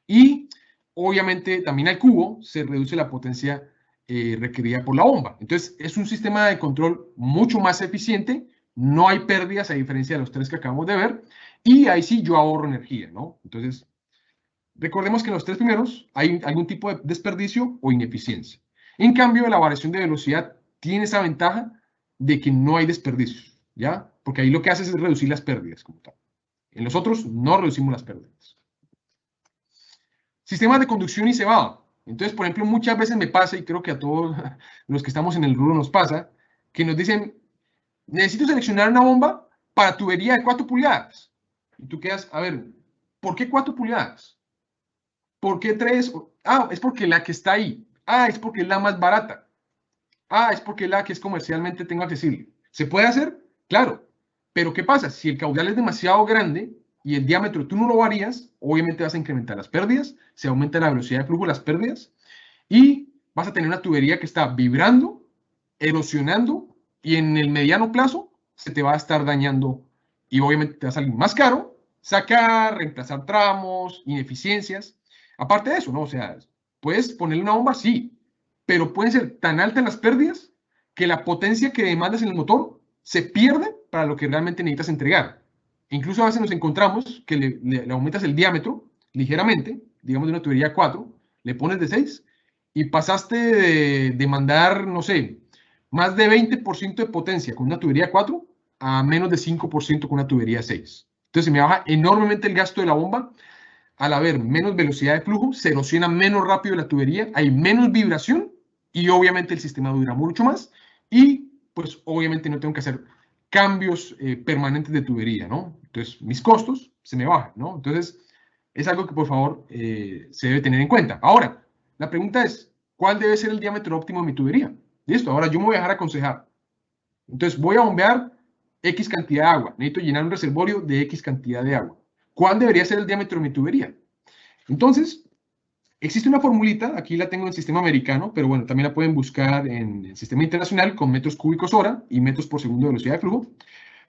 y obviamente también al cubo se reduce la potencia requerida por la bomba. Entonces es un sistema de control mucho más eficiente, no hay pérdidas a diferencia de los 3 que acabamos de ver y ahí sí yo ahorro energía, ¿no? Entonces recordemos que en los 3 primeros hay algún tipo de desperdicio o ineficiencia. En cambio, la variación de velocidad tiene esa ventaja de que no hay desperdicios, ¿ya? Porque ahí lo que haces es reducir las pérdidas como tal. En los otros no reducimos las pérdidas. Sistemas de conducción y cebado. Entonces, por ejemplo, muchas veces me pasa, y creo que a todos los que estamos en el rubro nos pasa, que nos dicen, necesito seleccionar una bomba para tubería de 4 pulgadas. Y tú quedas, a ver, ¿por qué 4 pulgadas? ¿Por qué 3? Ah, es porque la que está ahí. Ah, es porque es la más barata. Ah, es porque es la que es comercialmente tengo accesible. ¿Se puede hacer? Claro. Pero ¿qué pasa? Si el caudal es demasiado grande y el diámetro tú no lo varías, obviamente vas a incrementar las pérdidas, se aumenta la velocidad de flujo de las pérdidas y vas a tener una tubería que está vibrando, erosionando y en el mediano plazo se te va a estar dañando y obviamente te va a salir más caro sacar, reemplazar tramos, ineficiencias. Aparte de eso, ¿no? O sea, puedes ponerle una bomba, sí, pero pueden ser tan altas las pérdidas que la potencia que demandas en el motor se pierde para lo que realmente necesitas entregar. Incluso a veces nos encontramos que le aumentas el diámetro ligeramente, digamos de una tubería 4, le pones de 6 y pasaste de mandar, no sé, más de 20% de potencia con una tubería 4 a menos de 5% con una tubería 6. Entonces se me baja enormemente el gasto de la bomba al haber menos velocidad de flujo, se erosiona menos rápido la tubería, hay menos vibración y obviamente el sistema dura mucho más y pues obviamente no tengo que hacer cambios permanentes de tubería, ¿no? Entonces mis costos se me bajan, ¿no? Entonces es algo que por favor se debe tener en cuenta. Ahora, la pregunta es, ¿cuál debe ser el diámetro óptimo de mi tubería? Listo, ahora yo me voy a dejar aconsejar. Entonces voy a bombear X cantidad de agua. Necesito llenar un reservorio de X cantidad de agua. ¿Cuál debería ser el diámetro de mi tubería? Entonces, existe una formulita, aquí la tengo en el sistema americano, pero bueno, también la pueden buscar en el sistema internacional con metros cúbicos hora y metros por segundo de velocidad de flujo.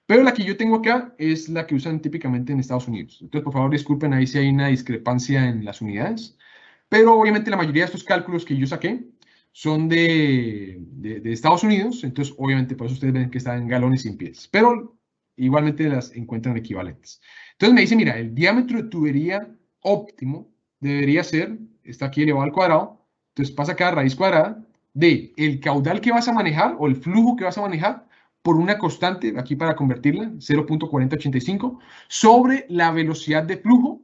Pero la que yo tengo acá es la que usan típicamente en Estados Unidos. Entonces, por favor, disculpen ahí si hay una discrepancia en las unidades. Pero obviamente la mayoría de estos cálculos que yo saqué son de Estados Unidos. Entonces, obviamente, por eso ustedes ven que están en galones y en pies. Pero igualmente las encuentran equivalentes. Entonces me dice, mira, el diámetro de tubería óptimo debería ser, está aquí elevado al cuadrado. Entonces pasa cada raíz cuadrada de el caudal que vas a manejar o el flujo que vas a manejar por una constante, aquí para convertirla, 0.4085, sobre la velocidad de flujo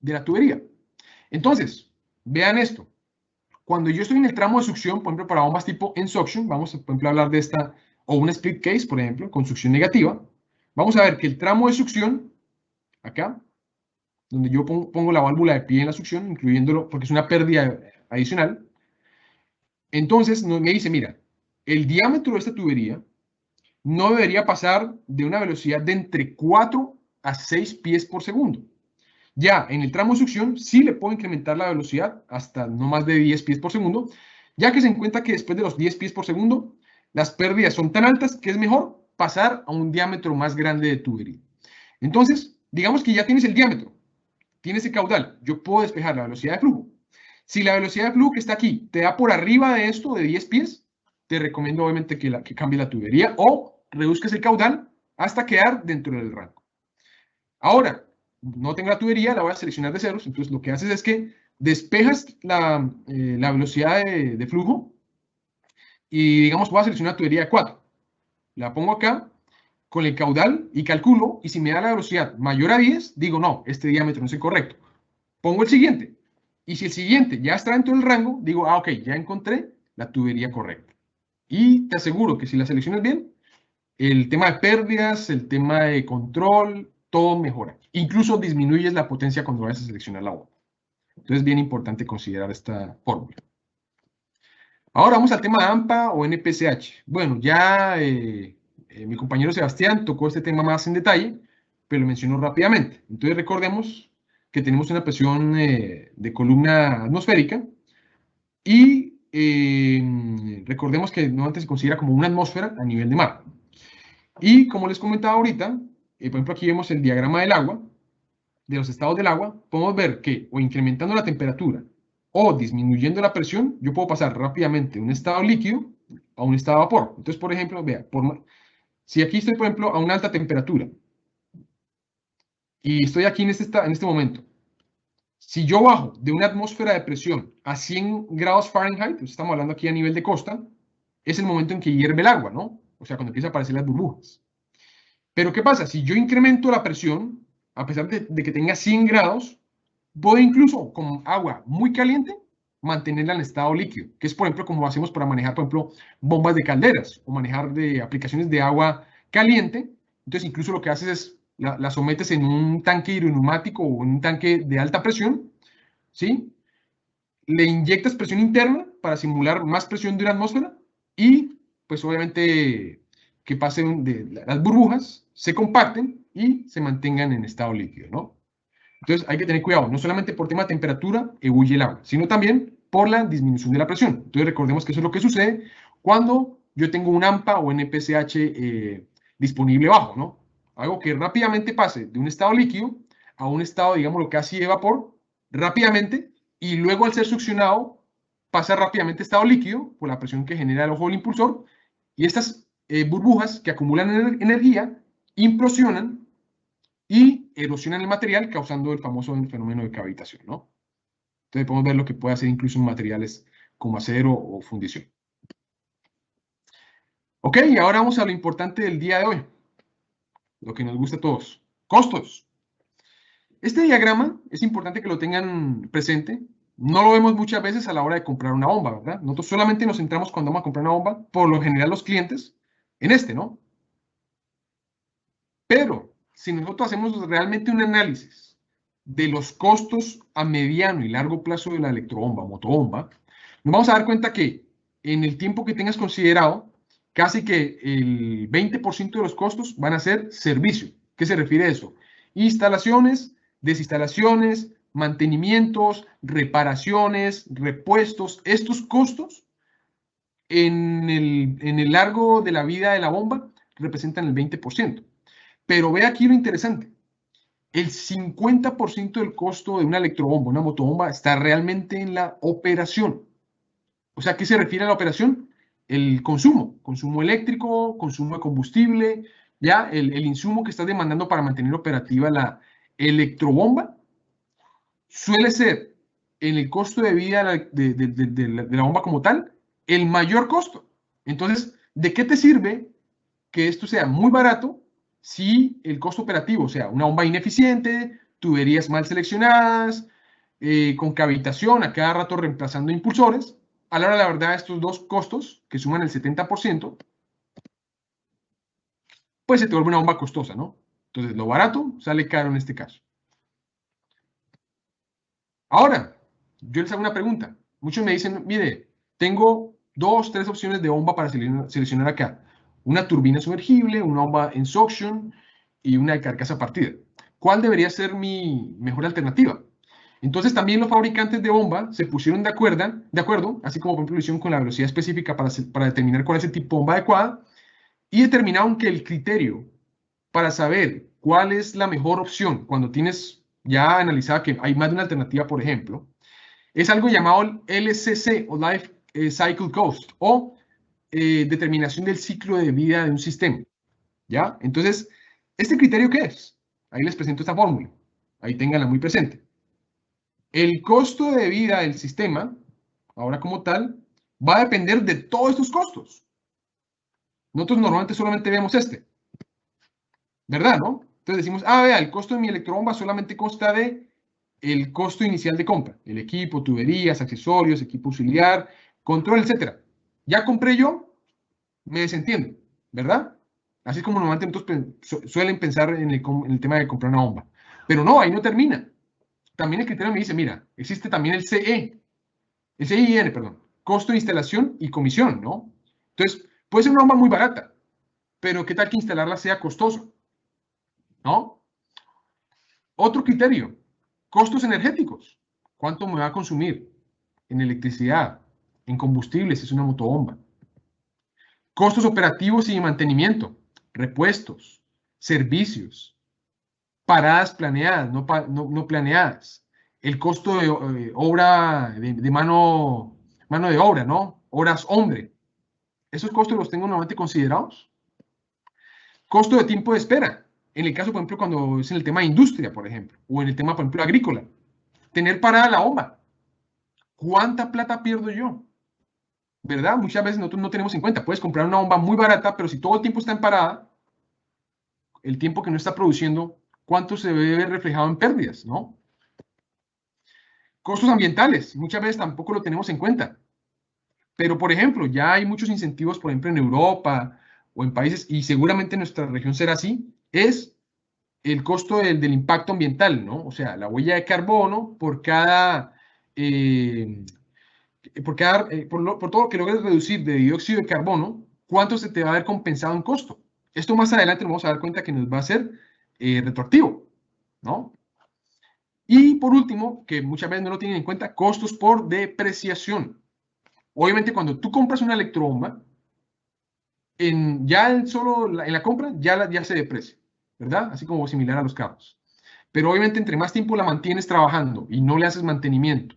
de la tubería. Entonces, vean esto. Cuando yo estoy en el tramo de succión, por ejemplo, para bombas tipo en suction, vamos a, por ejemplo, a hablar de esta, o una split case, por ejemplo, con succión negativa, vamos a ver que el tramo de succión, acá, donde yo pongo la válvula de pie en la succión, incluyéndolo, porque es una pérdida adicional, entonces me dice, mira, el diámetro de esta tubería no debería pasar de una velocidad de entre 4 a 6 pies por segundo. Ya en el tramo de succión sí le puedo incrementar la velocidad hasta no más de 10 pies por segundo, ya que se encuentra que después de los 10 pies por segundo, las pérdidas son tan altas que es mejor pasar a un diámetro más grande de tubería. Entonces, digamos que ya tienes el diámetro, tienes el caudal, yo puedo despejar la velocidad de flujo. Si la velocidad de flujo que está aquí te da por arriba de esto, de 10 pies, te recomiendo obviamente que cambies la tubería o reduzcas el caudal hasta quedar dentro del rango. Ahora, no tengo la tubería, la voy a seleccionar de ceros, entonces lo que haces es que despejas la velocidad de flujo y digamos voy a seleccionar la tubería de 4. La pongo acá con el caudal y calculo, y si me da la velocidad mayor a 10, digo no, este diámetro no es el correcto. Pongo el siguiente, y si el siguiente ya está dentro del rango, digo, ok, ya encontré la tubería correcta. Y te aseguro que si la seleccionas bien, el tema de pérdidas, el tema de control, todo mejora. Incluso disminuyes la potencia cuando vayas a seleccionar la bomba. Entonces es bien importante considerar esta fórmula. Ahora vamos al tema de AMPA o NPCH. Bueno, ya mi compañero Sebastián tocó este tema más en detalle, pero lo mencionó rápidamente. Entonces recordemos que tenemos una presión de columna atmosférica y recordemos que normalmente se considera como una atmósfera a nivel de mar. Y como les comentaba ahorita, por ejemplo aquí vemos el diagrama del agua, de los estados del agua, podemos ver que o incrementando la temperatura o disminuyendo la presión, yo puedo pasar rápidamente de un estado líquido a un estado de vapor. Entonces, por ejemplo, vea, si aquí estoy, por ejemplo, a una alta temperatura y estoy aquí en este momento, si yo bajo de una atmósfera de presión a 100 grados Fahrenheit, pues estamos hablando aquí a nivel de costa, es el momento en que hierve el agua, ¿no? O sea, cuando empiezan a aparecer las burbujas. Pero ¿qué pasa? Si yo incremento la presión, a pesar de que tenga 100 grados, puedo incluso con agua muy caliente mantenerla en estado líquido, que es por ejemplo como hacemos para manejar, por ejemplo, bombas de calderas o manejar de aplicaciones de agua caliente. Entonces incluso lo que haces es la sometes en un tanque hidroneumático o en un tanque de alta presión, ¿sí? Le inyectas presión interna para simular más presión de una atmósfera y pues obviamente que pasen las burbujas, se compacten y se mantengan en estado líquido, ¿no? Entonces hay que tener cuidado, no solamente por tema de temperatura ebulle el agua, sino también por la disminución de la presión. Entonces recordemos que eso es lo que sucede cuando yo tengo un AMPA o NPCH disponible bajo, ¿no? Algo que rápidamente pase de un estado líquido a un estado, digamos, lo casi de vapor, rápidamente, y luego al ser succionado pasa rápidamente a estado líquido por la presión que genera el ojo del impulsor, y estas burbujas que acumulan energía implosionan y erosionan el material causando el famoso fenómeno de cavitación, ¿no? Entonces podemos ver lo que puede hacer incluso en materiales como acero o fundición. Ok, y ahora vamos a lo importante del día de hoy, lo que nos gusta a todos, costos. Este diagrama es importante que lo tengan presente. No lo vemos muchas veces a la hora de comprar una bomba, ¿verdad? Nosotros solamente nos centramos cuando vamos a comprar una bomba, por lo general los clientes, en este, ¿no? Pero si nosotros hacemos realmente un análisis de los costos a mediano y largo plazo de la electrobomba o motobomba, nos vamos a dar cuenta que en el tiempo que tengas considerado, casi que el 20% de los costos van a ser servicio. ¿Qué se refiere a eso? Instalaciones, desinstalaciones, mantenimientos, reparaciones, repuestos. Estos costos en el largo de la vida de la bomba representan el 20%. Pero ve aquí lo interesante. El 50% del costo de una electrobomba, una motobomba, está realmente en la operación. O sea, ¿a qué se refiere a la operación? El consumo eléctrico, consumo de combustible, ya el insumo que estás demandando para mantener operativa la electrobomba, suele ser en el costo de vida de la bomba como tal, el mayor costo. Entonces, ¿de qué te sirve que esto sea muy barato si el costo operativo, o sea, una bomba ineficiente, tuberías mal seleccionadas, con cavitación, a cada rato reemplazando impulsores? A la hora de la verdad, estos dos costos, que suman el 70%, pues se te vuelve una bomba costosa, ¿no? Entonces, lo barato sale caro en este caso. Ahora, yo les hago una pregunta. Muchos me dicen, mire, tengo 2, 3 opciones de bomba para seleccionar acá. Una turbina sumergible, una bomba en suction y una de carcasa partida. ¿Cuál debería ser mi mejor alternativa? Entonces también los fabricantes de bomba se pusieron de acuerdo, así como por ejemplo lo hicieron con la velocidad específica para determinar cuál es el tipo de bomba adecuada, y determinaron que el criterio para saber cuál es la mejor opción cuando tienes ya analizado que hay más de una alternativa, por ejemplo, es algo llamado el LCC o Life Cycle Cost o determinación del ciclo de vida de un sistema. ¿Ya? Entonces, ¿este criterio qué es? Ahí les presento esta fórmula. Ahí ténganla muy presente. El costo de vida del sistema, ahora como tal, va a depender de todos estos costos. Nosotros normalmente solamente vemos este, ¿verdad? ¿No? Entonces decimos, vea, el costo de mi electrobomba solamente consta de el costo inicial de compra, el equipo, tuberías, accesorios, equipo auxiliar, control, etcétera. Ya compré yo, me desentiendo, ¿verdad? Así es como normalmente nosotros suelen pensar en el tema de comprar una bomba. Pero no, ahí no termina. También el criterio me dice, mira, existe también el CIN, perdón, costo de instalación y comisión, ¿no? Entonces, puede ser una bomba muy barata, pero ¿qué tal que instalarla sea costoso? ¿No? Otro criterio, costos energéticos. ¿Cuánto me va a consumir en electricidad, en combustible si es una motobomba? Costos operativos y de mantenimiento, repuestos, servicios, paradas planeadas, no planeadas. El costo de obra, de mano de obra, ¿no? Horas hombre. ¿Esos costos los tengo normalmente considerados? Costo de tiempo de espera. En el caso, por ejemplo, cuando es en el tema de industria, por ejemplo, o en el tema, por ejemplo, agrícola. Tener parada la bomba. ¿Cuánta plata pierdo yo? ¿Verdad? Muchas veces nosotros no tenemos en cuenta. Puedes comprar una bomba muy barata, pero si todo el tiempo está en parada, el tiempo que no está produciendo, ¿cuánto se ve reflejado en pérdidas, no? Costos ambientales. Muchas veces tampoco lo tenemos en cuenta. Pero, por ejemplo, ya hay muchos incentivos, por ejemplo, en Europa o en países, y seguramente en nuestra región será así, es el costo del impacto ambiental, ¿no? O sea, la huella de carbono por todo lo que logres reducir de dióxido de carbono, ¿cuánto se te va a ver compensado en costo? Esto más adelante nos vamos a dar cuenta que nos va a ser retroactivo, ¿no? Y por último, que muchas veces no lo tienen en cuenta, costos por depreciación. Obviamente, cuando tú compras una electrobomba, en la compra ya se deprecia, ¿verdad? Así como similar a los carros. Pero obviamente, entre más tiempo la mantienes trabajando y no le haces mantenimiento,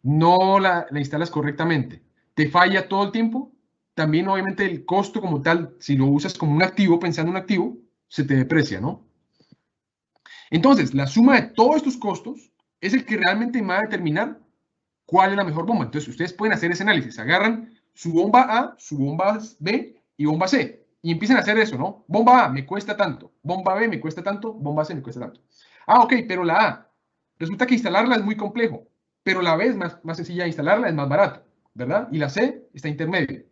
no la instalas correctamente, te falla todo el tiempo, también obviamente el costo como tal, si lo usas como un activo, pensando en un activo, se te deprecia, ¿no? Entonces, la suma de todos estos costos es el que realmente va a determinar cuál es la mejor bomba. Entonces, ustedes pueden hacer ese análisis. Agarran su bomba A, su bomba B y bomba C. Y empiezan a hacer eso, ¿no? Bomba A me cuesta tanto, bomba B me cuesta tanto, bomba C me cuesta tanto. Ah, ok, pero la A, resulta que instalarla es muy complejo, pero la B es más sencilla de instalarla, es más barato, ¿verdad? Y la C está intermedia.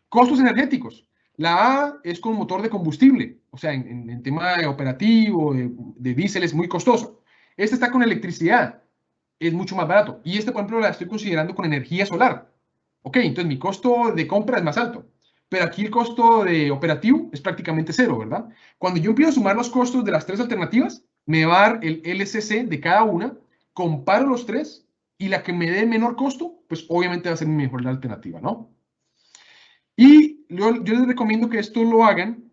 Costos energéticos. La A es con motor de combustible, o sea, en tema de operativo, de diésel es muy costoso. Esta está con electricidad, es mucho más barato. Y este, por ejemplo, la estoy considerando con energía solar. Ok, entonces mi costo de compra es más alto. Pero aquí el costo de operativo es prácticamente cero, ¿verdad? Cuando yo empiezo a sumar los costos de las tres alternativas, me va a dar el LCC de cada una, comparo los tres y la que me dé menor costo, pues obviamente va a ser mi mejor alternativa, ¿no? Y yo les recomiendo que esto lo hagan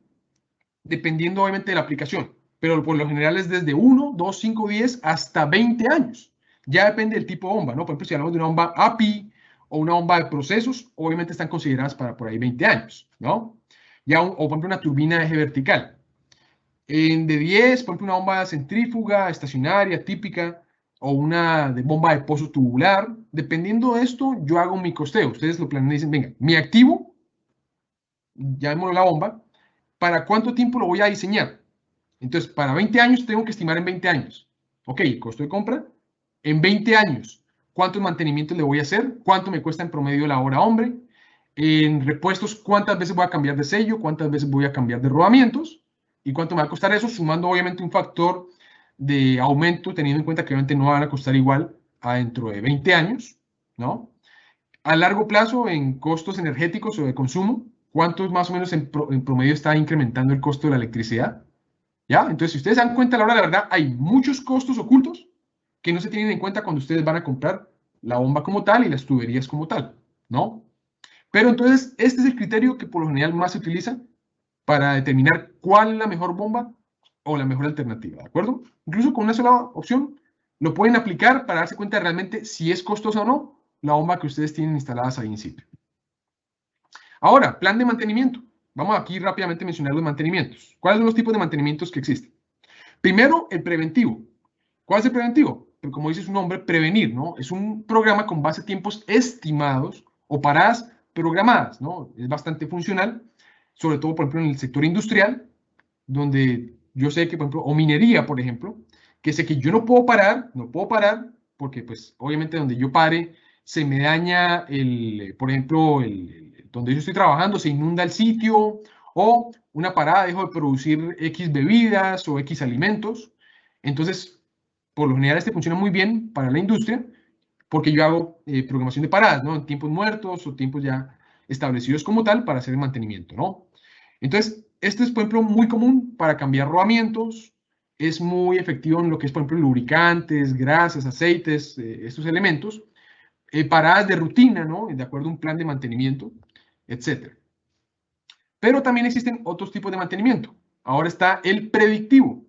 dependiendo obviamente de la aplicación, pero por lo general es desde 1, 2, 5, 10 hasta 20 años. Ya depende del tipo de bomba, ¿no? Por ejemplo, si hablamos de una bomba API o una bomba de procesos, obviamente están consideradas para por ahí 20 años, ¿no? Ya o por ejemplo una turbina de eje vertical. De 10, por ejemplo, una bomba centrífuga, estacionaria, típica, o una de bomba de pozo tubular. Dependiendo de esto, yo hago mi costeo. Ustedes lo planean y dicen, venga, mi activo, llamémoslo la bomba, ¿para cuánto tiempo lo voy a diseñar? Entonces, para 20 años tengo que estimar en 20 años. Ok, costo de compra. En 20 años, ¿cuántos mantenimientos le voy a hacer? ¿Cuánto me cuesta en promedio la hora hombre? En repuestos, ¿cuántas veces voy a cambiar de sello? ¿Cuántas veces voy a cambiar de rodamientos? ¿Y cuánto me va a costar eso? Sumando obviamente un factor de aumento, teniendo en cuenta que obviamente no van a costar igual a dentro de 20 años, ¿no? A largo plazo, en costos energéticos o de consumo, ¿cuánto más o menos en promedio está incrementando el costo de la electricidad? ¿Ya? Entonces, si ustedes se dan cuenta a la hora de la verdad, hay muchos costos ocultos que no se tienen en cuenta cuando ustedes van a comprar la bomba como tal y las tuberías como tal, ¿no? Pero entonces, este es el criterio que por lo general más se utiliza para determinar cuál es la mejor bomba o la mejor alternativa, ¿de acuerdo? Incluso con una sola opción lo pueden aplicar para darse cuenta realmente si es costosa o no la bomba que ustedes tienen instaladas ahí en sitio. Ahora, plan de mantenimiento. Vamos aquí rápidamente a mencionar los mantenimientos. ¿Cuáles son los tipos de mantenimientos que existen? Primero, el preventivo. ¿Cuál es el preventivo? Pues como dice su nombre, prevenir, ¿no? Es un programa con base a tiempos estimados o paradas programadas, ¿no? Es bastante funcional, sobre todo, por ejemplo, en el sector industrial, donde yo sé que, por ejemplo, o minería, por ejemplo, que sé que yo no puedo parar, porque, pues, obviamente, donde yo pare, se me daña por ejemplo, donde yo estoy trabajando, se inunda el sitio, o una parada, dejo de producir X bebidas o X alimentos. Entonces, por lo general, este funciona muy bien para la industria, porque yo hago programación de paradas, ¿no? En tiempos muertos o tiempos ya establecidos como tal para hacer el mantenimiento, ¿no? Entonces, este es, por ejemplo, muy común para cambiar rodamientos, es muy efectivo en lo que es, por ejemplo, lubricantes, grasas, aceites, estos elementos, paradas de rutina, ¿no? De acuerdo a un plan de mantenimiento, etcétera. Pero también existen otros tipos de mantenimiento. Ahora está el predictivo.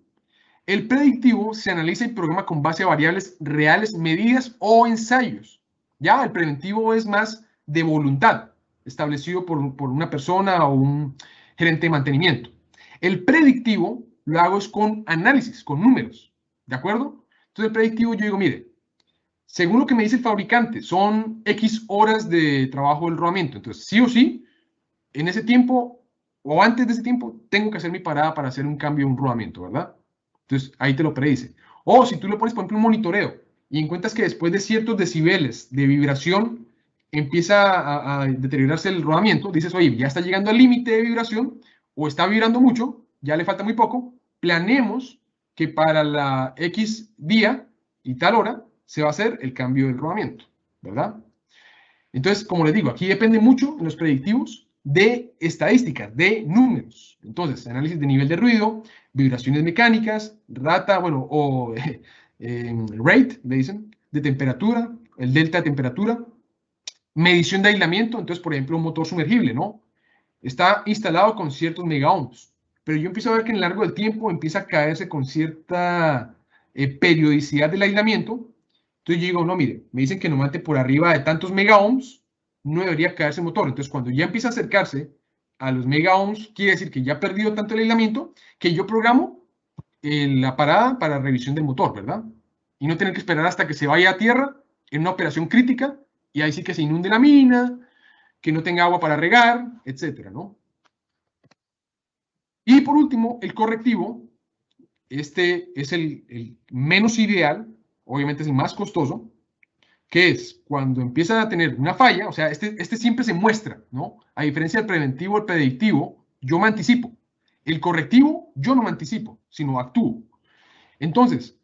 El predictivo se analiza y programa con base a variables reales, medidas o ensayos. Ya, el preventivo es más de voluntad, establecido por una persona o un gerente de mantenimiento. El predictivo lo hago es con análisis, con números, ¿de acuerdo? Entonces el predictivo yo digo, mire, según lo que me dice el fabricante, son X horas de trabajo del rodamiento. Entonces, sí o sí, en ese tiempo o antes de ese tiempo, tengo que hacer mi parada para hacer un cambio, un rodamiento, ¿verdad? Entonces, ahí te lo predice. O si tú le pones, por ejemplo, un monitoreo y encuentras que después de ciertos decibeles de vibración empieza a deteriorarse el rodamiento, dices, oye, ya está llegando al límite de vibración o está vibrando mucho, ya le falta muy poco, planeemos que para la X día y tal hora se va a hacer el cambio del rodamiento, ¿verdad? Entonces, como les digo, aquí depende mucho en los predictivos de estadísticas, de números. Entonces, análisis de nivel de ruido, vibraciones mecánicas, rata, bueno, o rate, le dicen, de temperatura, el delta de temperatura, medición de aislamiento. Entonces, por ejemplo, un motor sumergible, ¿no? Está instalado con ciertos megaohms, pero yo empiezo a ver que en el largo del tiempo empieza a caerse con cierta periodicidad del aislamiento. Entonces yo digo, no, mire, me dicen que normalmente por arriba de tantos megaohms no debería caerse el motor. Entonces cuando ya empieza a acercarse a los megaohms, quiere decir que ya ha perdido tanto el aislamiento que yo programo la parada para revisión del motor, ¿verdad? Y no tener que esperar hasta que se vaya a tierra en una operación crítica y ahí sí que se inunde la mina, que no tenga agua para regar, etcétera, ¿no? Y por último, el correctivo este es el menos ideal, obviamente es el más costoso, que es cuando empieza a tener una falla, o sea, este siempre se muestra, ¿no? A diferencia del preventivo, el predictivo, yo me anticipo. El correctivo, yo no me anticipo, sino actúo. Entonces,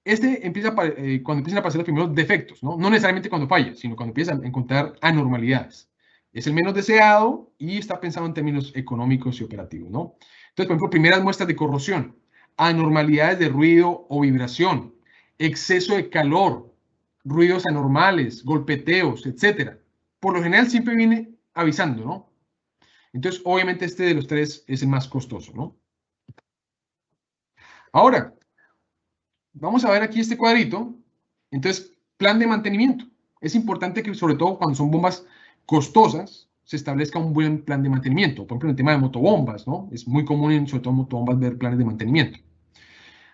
cuando empiezan a aparecer los primeros defectos, ¿no? No necesariamente cuando falla, sino cuando empiezan a encontrar anormalidades. Es el menos deseado y está pensado en términos económicos y operativos, ¿no? Entonces, por ejemplo, primeras muestras de corrosión, anormalidades de ruido o vibración, exceso de calor, ruidos anormales, golpeteos, etcétera. Por lo general siempre viene avisando, ¿no? Entonces, obviamente este de los tres es el más costoso, ¿no? Ahora, vamos a ver aquí este cuadrito. Entonces, plan de mantenimiento. Es importante que, sobre todo cuando son bombas costosas, se establezca un buen plan de mantenimiento. Por ejemplo, en el tema de motobombas, ¿no? Es muy común, sobre todo en motobombas, ver planes de mantenimiento.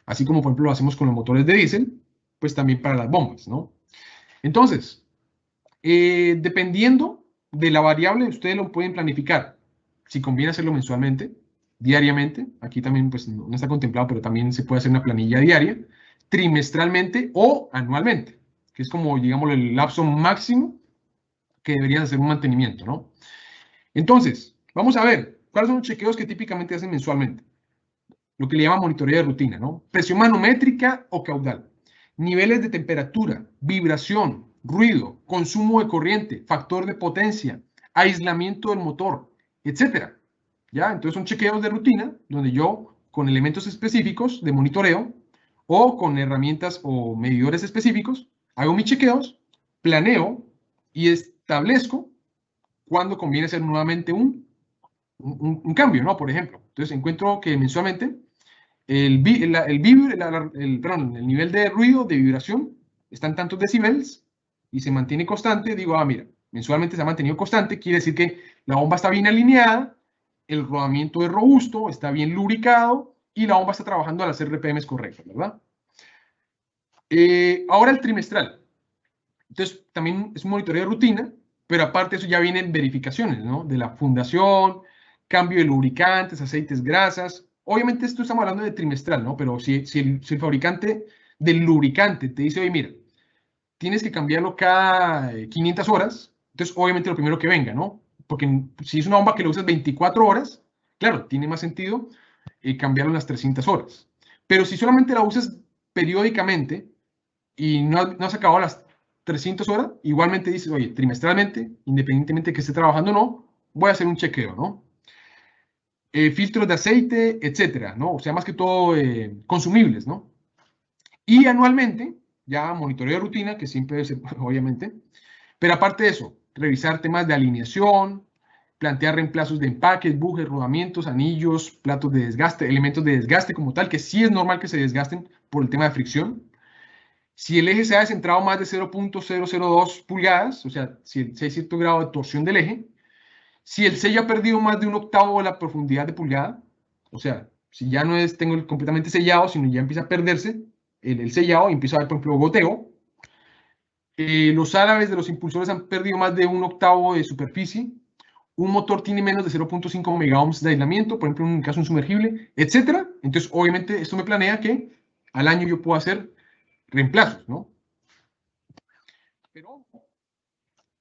Así como, por ejemplo, lo hacemos con los motores de diésel, pues también para las bombas, ¿no? Entonces, dependiendo de la variable, ustedes lo pueden planificar. Si conviene hacerlo mensualmente, diariamente, aquí también pues no está contemplado, pero también se puede hacer una planilla diaria, trimestralmente o anualmente, que es como, digamos, el lapso máximo que deberían hacer un mantenimiento, ¿no? Entonces, vamos a ver, ¿cuáles son los chequeos que típicamente hacen mensualmente? Lo que le llama monitoreo de rutina, ¿no? Presión manométrica o caudal, niveles de temperatura, vibración, ruido, consumo de corriente, factor de potencia, aislamiento del motor, etcétera. ¿Ya? Entonces son chequeos de rutina donde yo, con elementos específicos de monitoreo o con herramientas o medidores específicos, hago mis chequeos, planeo y establezco cuándo conviene hacer nuevamente un cambio, ¿no? Por ejemplo, entonces encuentro que mensualmente el nivel de ruido, de vibración, está en tantos decibeles y se mantiene constante. Digo, mira, mensualmente se ha mantenido constante, quiere decir que la bomba está bien alineada, el rodamiento es robusto, está bien lubricado y la bomba está trabajando a las RPMs correctas, ¿verdad? Ahora el trimestral. Entonces, también es un monitoreo de rutina, pero aparte de eso ya vienen verificaciones, ¿no? De la fundación, cambio de lubricantes, aceites, grasas. Obviamente esto estamos hablando de trimestral, ¿no? Pero si el fabricante del lubricante te dice, oye, mira, tienes que cambiarlo cada 500 horas, entonces obviamente lo primero que venga, ¿no? Porque si es una bomba que lo usas 24 horas, claro, tiene más sentido cambiarlo en las 300 horas. Pero si solamente la usas periódicamente, y no has acabado las 300 horas, igualmente dices, oye, trimestralmente, independientemente de que esté trabajando o no, voy a hacer un chequeo, ¿no? Filtros de aceite, etcétera, ¿no? O sea, más que todo consumibles, ¿no? Y anualmente, ya monitoreo de rutina, que siempre debe ser, obviamente, pero aparte de eso, revisar temas de alineación, plantear reemplazos de empaques, bujes, rodamientos, anillos, platos de desgaste, elementos de desgaste como tal, que sí es normal que se desgasten por el tema de fricción. Si el eje se ha descentrado más de 0.002 pulgadas, o sea, si hay cierto grado de torsión del eje, si el sello ha perdido más de un octavo de la profundidad de pulgada, o sea, si ya no tengo completamente sellado, sino ya empieza a perderse el sellado y empieza a haber, por ejemplo, goteo. Los árabes de los impulsores han perdido más de un octavo de superficie. Un motor tiene menos de 0.5 megaohms de aislamiento, por ejemplo, en un caso un sumergible, etcétera. Entonces, obviamente, esto me planea que al año yo puedo hacer reemplazos, ¿no? Pero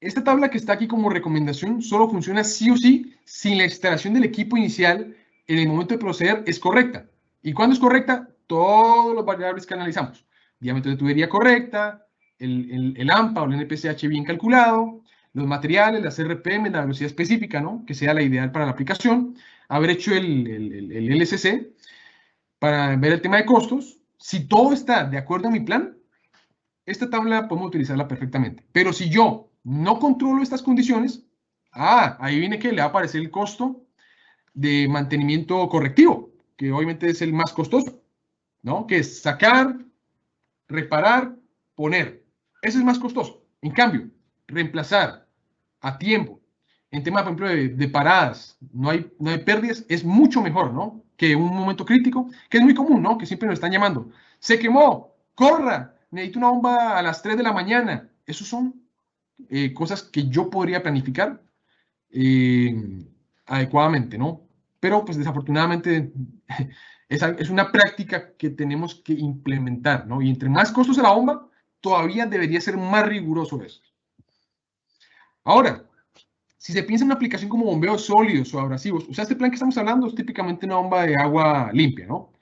esta tabla que está aquí como recomendación solo funciona sí o sí si la instalación del equipo inicial en el momento de proceder es correcta. ¿Y cuándo es correcta? Todos los variables que analizamos. Diámetro de tubería correcta, el AMPA o el NPCH bien calculado, los materiales, las RPM, la velocidad específica, ¿no? Que sea la ideal para la aplicación, haber hecho el LCC para ver el tema de costos. Si todo está de acuerdo a mi plan, esta tabla podemos utilizarla perfectamente. Pero si yo no controlo estas condiciones, ahí viene que le va a aparecer el costo de mantenimiento correctivo, que obviamente es el más costoso, ¿no? Que es sacar, reparar, poner. Ese es más costoso. En cambio, reemplazar a tiempo, en temas, por ejemplo, de paradas, no hay pérdidas, es mucho mejor, ¿no? Que un momento crítico, que es muy común, ¿no? Que siempre nos están llamando. Se quemó, corra, necesito una bomba a las 3 de la mañana. Esos son cosas que yo podría planificar adecuadamente, ¿no? pero pues desafortunadamente es una práctica que tenemos que implementar, ¿no? Y entre más costos de la bomba, todavía debería ser más riguroso eso. Ahora, si se piensa en una aplicación como bombeos sólidos o abrasivos, o sea, este plan que estamos hablando es típicamente una bomba de agua limpia, ¿no?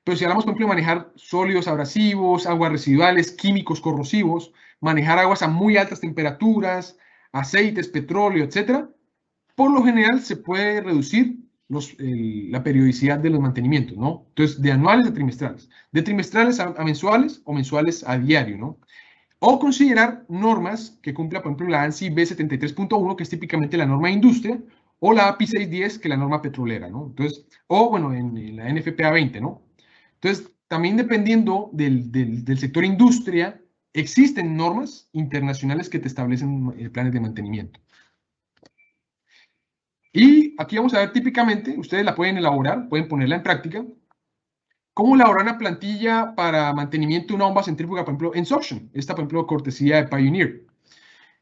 Pero si hablamos, por ejemplo, de manejar sólidos abrasivos, aguas residuales, químicos corrosivos, manejar aguas a muy altas temperaturas, aceites, petróleo, etcétera, por lo general se puede reducir la periodicidad de los mantenimientos, ¿no? Entonces, de anuales a trimestrales, de trimestrales a mensuales o mensuales a diario, ¿no? O considerar normas que cumpla, por ejemplo, la ANSI B73.1, que es típicamente la norma de industria, o la API 610, que es la norma petrolera, ¿no? Entonces, o bueno, en la NFPA 20, ¿no? Entonces, también dependiendo del sector industria, existen normas internacionales que te establecen planes de mantenimiento. Y aquí vamos a ver típicamente, ustedes la pueden elaborar, pueden ponerla en práctica, cómo elaborar una plantilla para mantenimiento de una bomba centrífuga, por ejemplo, en suction. Esta, por ejemplo, cortesía de Pioneer.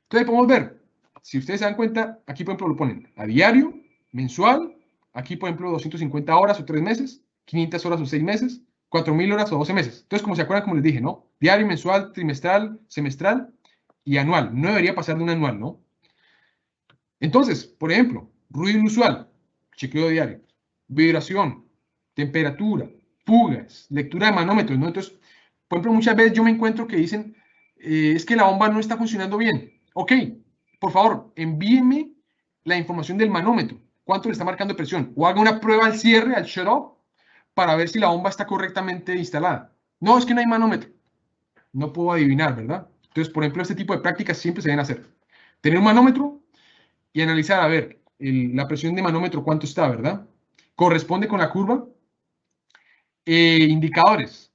Entonces podemos ver, si ustedes se dan cuenta, aquí, por ejemplo, lo ponen a diario, mensual, aquí, por ejemplo, 250 horas o 3 meses, 500 horas o 6 meses, 4000 horas o 12 meses. Entonces, como se acuerdan, como les dije, ¿no? Diario, mensual, trimestral, semestral y anual. No debería pasar de un anual, ¿no? Entonces, por ejemplo, ruido inusual, chequeo diario, vibración, temperatura, fugas, lectura de manómetros, ¿no? Entonces, por ejemplo, muchas veces yo me encuentro que dicen, es que la bomba no está funcionando bien. Ok, por favor, envíeme la información del manómetro, cuánto le está marcando presión, o haga una prueba al cierre, al shut-off, para ver si la bomba está correctamente instalada. No, es que no hay manómetro. No puedo adivinar, ¿verdad? Entonces, por ejemplo, este tipo de prácticas siempre se deben hacer. Tener un manómetro y analizar, a ver, la presión de manómetro, cuánto está, ¿verdad? Corresponde con la curva. Indicadores.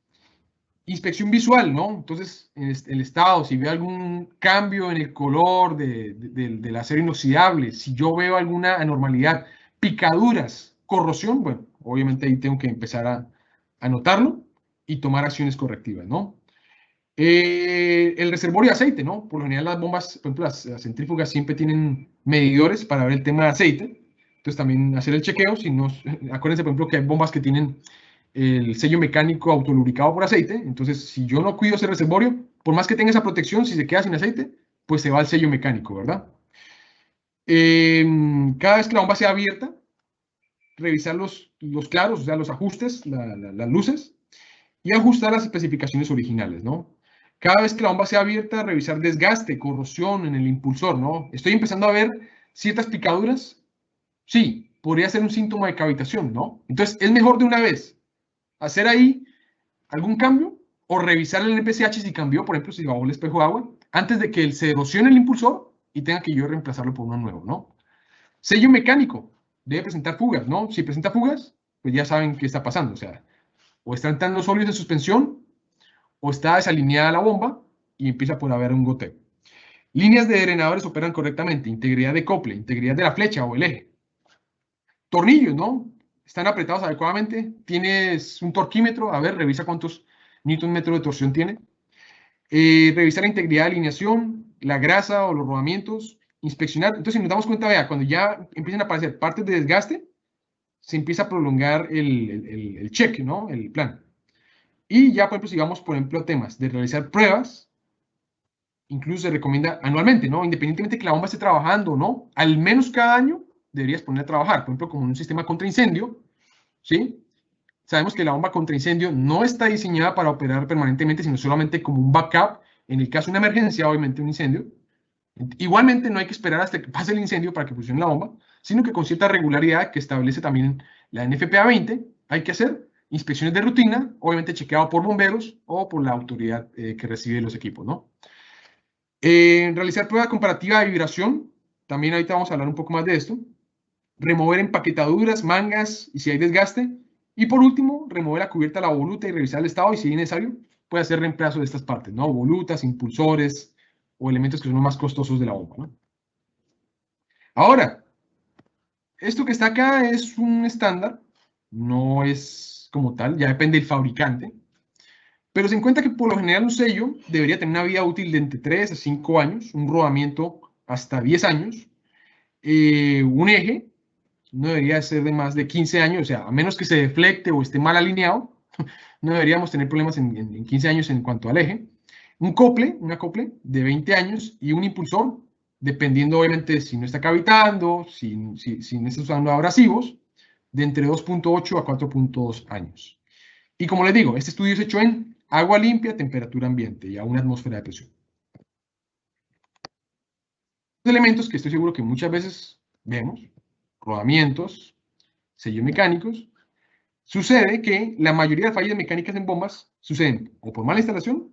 Inspección visual, ¿no? Entonces, el estado, si veo algún cambio en el color del acero inoxidable, si yo veo alguna anormalidad, picaduras, corrosión, bueno, obviamente ahí tengo que empezar a notarlo y tomar acciones correctivas, ¿no? El reservorio de aceite, ¿no? Por lo general las bombas, por ejemplo, las centrífugas siempre tienen medidores para ver el tema de aceite. Entonces también hacer el chequeo. Si no, acuérdense, por ejemplo, que hay bombas que tienen el sello mecánico autolubricado por aceite. Entonces, si yo no cuido ese reservorio, por más que tenga esa protección, si se queda sin aceite, pues se va el sello mecánico, ¿verdad? Cada vez que la bomba sea abierta, revisar los claros, o sea, los ajustes, las luces, y ajustar las especificaciones originales, ¿no? Cada vez que la bomba sea abierta, revisar desgaste, corrosión en el impulsor, ¿no? Estoy empezando a ver ciertas picaduras. Sí, podría ser un síntoma de cavitación, ¿no? Entonces, es mejor de una vez hacer ahí algún cambio o revisar el NPCH si cambió, por ejemplo, si bajó el espejo de agua, antes de que se erosione el impulsor y tenga que yo reemplazarlo por uno nuevo, ¿no? Sello mecánico, debe presentar fugas, ¿no? Si presenta fugas, pues ya saben qué está pasando, o sea, o están entrando sólidos en suspensión, o está desalineada la bomba y empieza por haber un goteo. Líneas de drenadores operan correctamente, integridad de cople, integridad de la flecha o el eje. Tornillos, ¿no? Están apretados adecuadamente. Tienes un torquímetro, a ver, revisa cuántos newton metro de torsión tiene. Revisar la integridad de alineación, la grasa o los rodamientos, inspeccionar. Entonces, si nos damos cuenta, vea, cuando ya empiezan a aparecer partes de desgaste, se empieza a prolongar el check, ¿no? El plan. Y ya, por ejemplo, si vamos, por ejemplo, a temas de realizar pruebas, incluso se recomienda anualmente, ¿no? Independientemente de que la bomba esté trabajando o no, al menos cada año deberías poner a trabajar, por ejemplo, como un sistema contra incendio, ¿sí? Sabemos que la bomba contra incendio no está diseñada para operar permanentemente, sino solamente como un backup en el caso de una emergencia, obviamente un incendio. Igualmente no hay que esperar hasta que pase el incendio para que funcione la bomba, sino que con cierta regularidad que establece también la NFPA 20, hay que hacer inspecciones de rutina, obviamente chequeado por bomberos o por la autoridad que recibe los equipos, ¿no? Realizar prueba comparativa de vibración, también ahorita vamos a hablar un poco más de esto. Remover empaquetaduras, mangas y si hay desgaste. Y por último, remover la cubierta de la voluta y revisar el estado y si es necesario, puede hacer reemplazo de estas partes, ¿no? Volutas, impulsores o elementos que son los más costosos de la bomba, ¿no? Ahora, esto que está acá es un estándar, no es como tal, ya depende del fabricante, pero se encuentra que por lo general un sello debería tener una vida útil de entre 3 a 5 años, un rodamiento hasta 10 años, un eje, no debería ser de más de 15 años, o sea, a menos que se deflecte o esté mal alineado, no deberíamos tener problemas en 15 años en cuanto al eje. Un acople de 20 años y un impulsor, dependiendo obviamente si no está cavitando, si no está usando abrasivos, de entre 2.8 a 4.2 años. Y como les digo, este estudio es hecho en agua limpia, temperatura ambiente y a una atmósfera de presión. Elementos que estoy seguro que muchas veces vemos, rodamientos, sellos mecánicos, sucede que la mayoría de fallas mecánicas en bombas suceden o por mala instalación,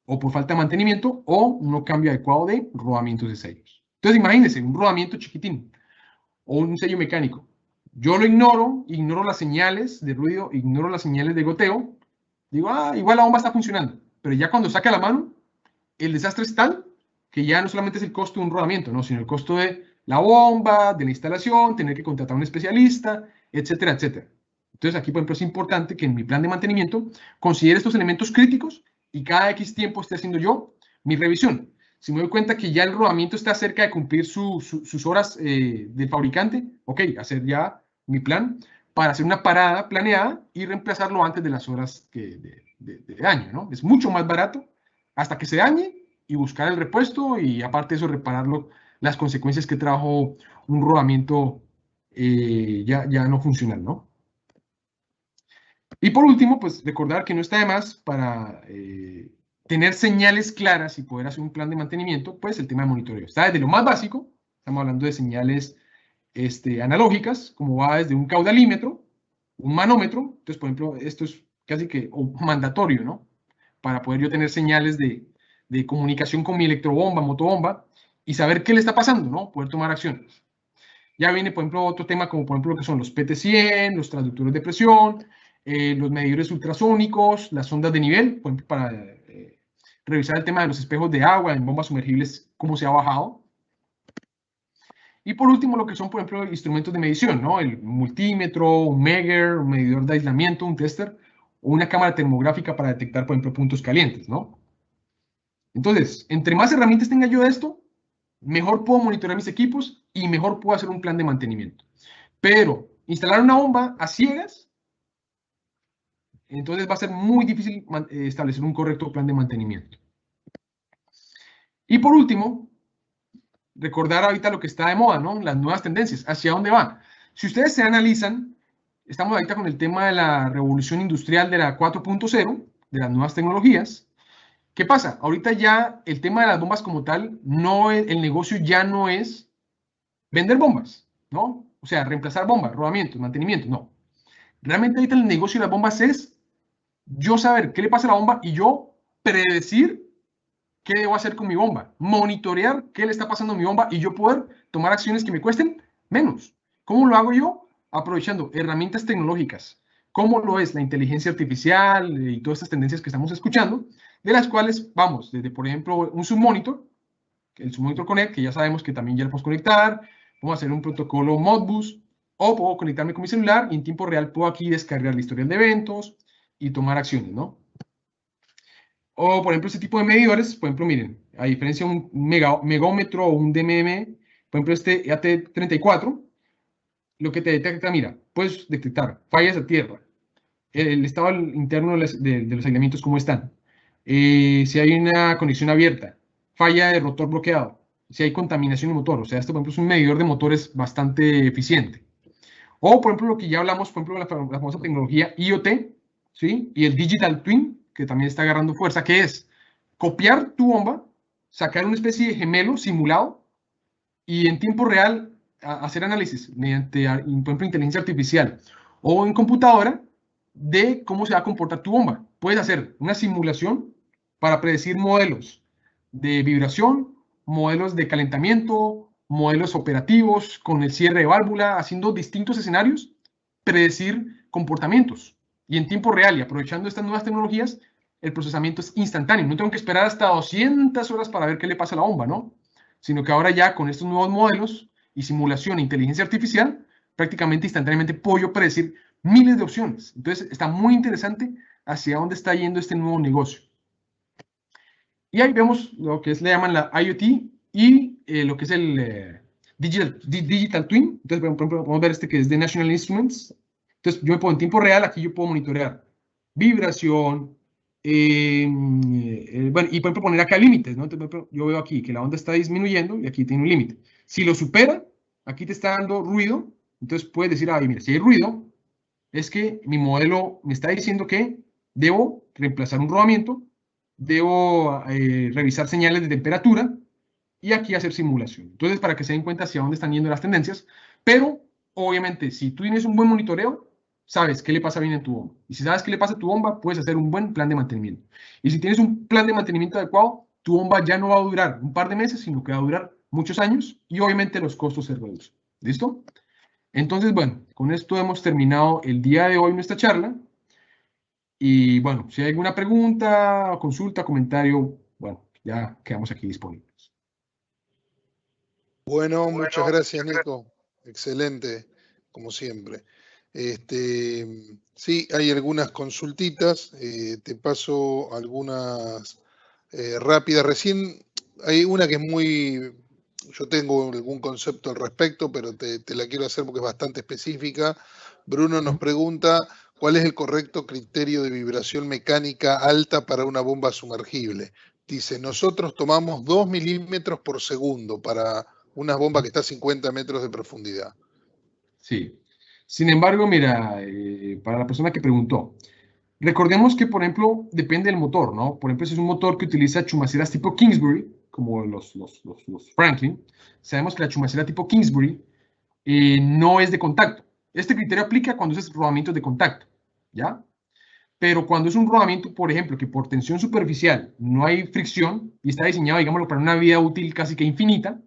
o por falta de mantenimiento, o no cambio adecuado de rodamientos de sellos. Entonces imagínense, un rodamiento chiquitín, o un sello mecánico. Yo lo ignoro las señales de ruido, ignoro las señales de goteo, digo, igual la bomba está funcionando, pero ya cuando saca la mano, el desastre es tal que ya no solamente es el costo de un rodamiento, ¿no? Sino el costo de la bomba, de la instalación, tener que contratar a un especialista, etcétera, etcétera. Entonces aquí, por ejemplo, es importante que en mi plan de mantenimiento considere estos elementos críticos y cada X tiempo esté haciendo yo mi revisión. Si me doy cuenta que ya el rodamiento está cerca de cumplir sus horas del fabricante, ok, hacer ya mi plan para hacer una parada planeada y reemplazarlo antes de las horas de daño, ¿no? Es mucho más barato hasta que se dañe y buscar el repuesto y aparte de eso repararlo, las consecuencias que trajo un rodamiento ya no funcional, ¿no? Y por último, pues recordar que no está de más para tener señales claras y poder hacer un plan de mantenimiento, pues el tema de monitoreo. Está desde lo más básico, estamos hablando de señales analógicas, como va desde un caudalímetro, un manómetro, entonces por ejemplo, esto es casi que mandatorio, ¿no? Para poder yo tener señales de comunicación con mi electrobomba, motobomba, y saber qué le está pasando, ¿no? Poder tomar acciones. Ya viene, por ejemplo, otro tema como, por ejemplo, lo que son los PT100, los transductores de presión, los medidores ultrasónicos, las ondas de nivel, por ejemplo, para revisar el tema de los espejos de agua en bombas sumergibles, cómo se ha bajado. Y por último, lo que son, por ejemplo, instrumentos de medición, ¿no? El multímetro, un Megger, un medidor de aislamiento, un tester, o una cámara termográfica para detectar, por ejemplo, puntos calientes, ¿no? Entonces, entre más herramientas tenga yo de esto, mejor puedo monitorear mis equipos y mejor puedo hacer un plan de mantenimiento. Pero instalar una bomba a ciegas, entonces va a ser muy difícil establecer un correcto plan de mantenimiento. Y por último, recordar ahorita lo que está de moda, ¿no? Las nuevas tendencias, hacia dónde va. Si ustedes se analizan, estamos ahorita con el tema de la revolución industrial de la 4.0, de las nuevas tecnologías. ¿Qué pasa? Ahorita ya el tema de las bombas como tal, el negocio ya no es vender bombas, ¿no? O sea, reemplazar bombas, rodamientos, mantenimiento, no. Realmente ahorita el negocio de las bombas es yo saber qué le pasa a la bomba y yo predecir qué debo hacer con mi bomba, monitorear qué le está pasando a mi bomba y yo poder tomar acciones que me cuesten menos. ¿Cómo lo hago yo? Aprovechando herramientas tecnológicas, como lo es la inteligencia artificial y todas estas tendencias que estamos escuchando, de las cuales vamos, desde por ejemplo un submonitor, el submonitor Connect, que ya sabemos que también ya lo podemos conectar, vamos a hacer un protocolo Modbus, o puedo conectarme con mi celular y en tiempo real puedo aquí descargar la historial de eventos y tomar acciones, ¿no? O, por ejemplo, este tipo de medidores, por ejemplo, miren, a diferencia de un megómetro o un DMM, por ejemplo, este EAT34, lo que te detecta, mira, puedes detectar fallas a tierra, el estado interno de los aislamientos, cómo están, si hay una conexión abierta, falla de rotor bloqueado, si hay contaminación de motor, o sea, este, por ejemplo, es un medidor de motores bastante eficiente. O, por ejemplo, lo que ya hablamos, por ejemplo, la famosa tecnología IoT, ¿sí? Y el Digital Twin, que también está agarrando fuerza, que es copiar tu bomba, sacar una especie de gemelo simulado y en tiempo real hacer análisis mediante, por ejemplo, inteligencia artificial o en computadora de cómo se va a comportar tu bomba. Puedes hacer una simulación para predecir modelos de vibración, modelos de calentamiento, modelos operativos con el cierre de válvula, haciendo distintos escenarios, predecir comportamientos. Y en tiempo real y aprovechando estas nuevas tecnologías, el procesamiento es instantáneo. No tengo que esperar hasta 200 horas para ver qué le pasa a la bomba, ¿no? Sino que ahora ya con estos nuevos modelos y simulación e inteligencia artificial, prácticamente instantáneamente puedo yo predecir miles de opciones. Entonces está muy interesante hacia dónde está yendo este nuevo negocio. Y ahí vemos lo que le llaman la IoT y lo que es el Digital Twin. Entonces, por ejemplo, podemos ver este que es de National Instruments. Entonces, yo me pongo en tiempo real, aquí yo puedo monitorear vibración, bueno, y por ejemplo poner acá límites, ¿no? Entonces, por ejemplo, yo veo aquí que la onda está disminuyendo y aquí tiene un límite. Si lo supera, aquí te está dando ruido, entonces puedes decir, ay, mira, si hay ruido, es que mi modelo me está diciendo que debo reemplazar un rodamiento, debo revisar señales de temperatura y aquí hacer simulación. Entonces, para que se den cuenta hacia dónde están yendo las tendencias, pero obviamente, si tú tienes un buen monitoreo, sabes qué le pasa bien en tu bomba. Y si sabes qué le pasa a tu bomba, puedes hacer un buen plan de mantenimiento. Y si tienes un plan de mantenimiento adecuado, tu bomba ya no va a durar un par de meses, sino que va a durar muchos años y obviamente los costos se reducen. ¿Listo? Entonces, bueno, con esto hemos terminado el día de hoy nuestra charla. Y bueno, si hay alguna pregunta, consulta, comentario, bueno, ya quedamos aquí disponibles. Bueno, muchas gracias, Nico. Excelente, como siempre. Sí, hay algunas consultitas. Te paso algunas rápidas. Recién hay una que es muy... Yo tengo algún concepto al respecto, pero te la quiero hacer porque es bastante específica. Bruno nos pregunta, ¿cuál es el correcto criterio de vibración mecánica alta para una bomba sumergible? Dice, nosotros tomamos 2 milímetros por segundo para una bomba que está a 50 metros de profundidad. Sí. Sin embargo, mira, para la persona que preguntó, recordemos que, por ejemplo, depende del motor, ¿no? Por ejemplo, si es un motor que utiliza chumaceras tipo Kingsbury, como los Franklin, sabemos que la chumacera tipo Kingsbury no es de contacto. Este criterio aplica cuando es rodamientos de contacto, ¿ya? Pero cuando es un rodamiento, por ejemplo, que por tensión superficial no hay fricción y está diseñado, digámoslo, para una vida útil casi que infinita,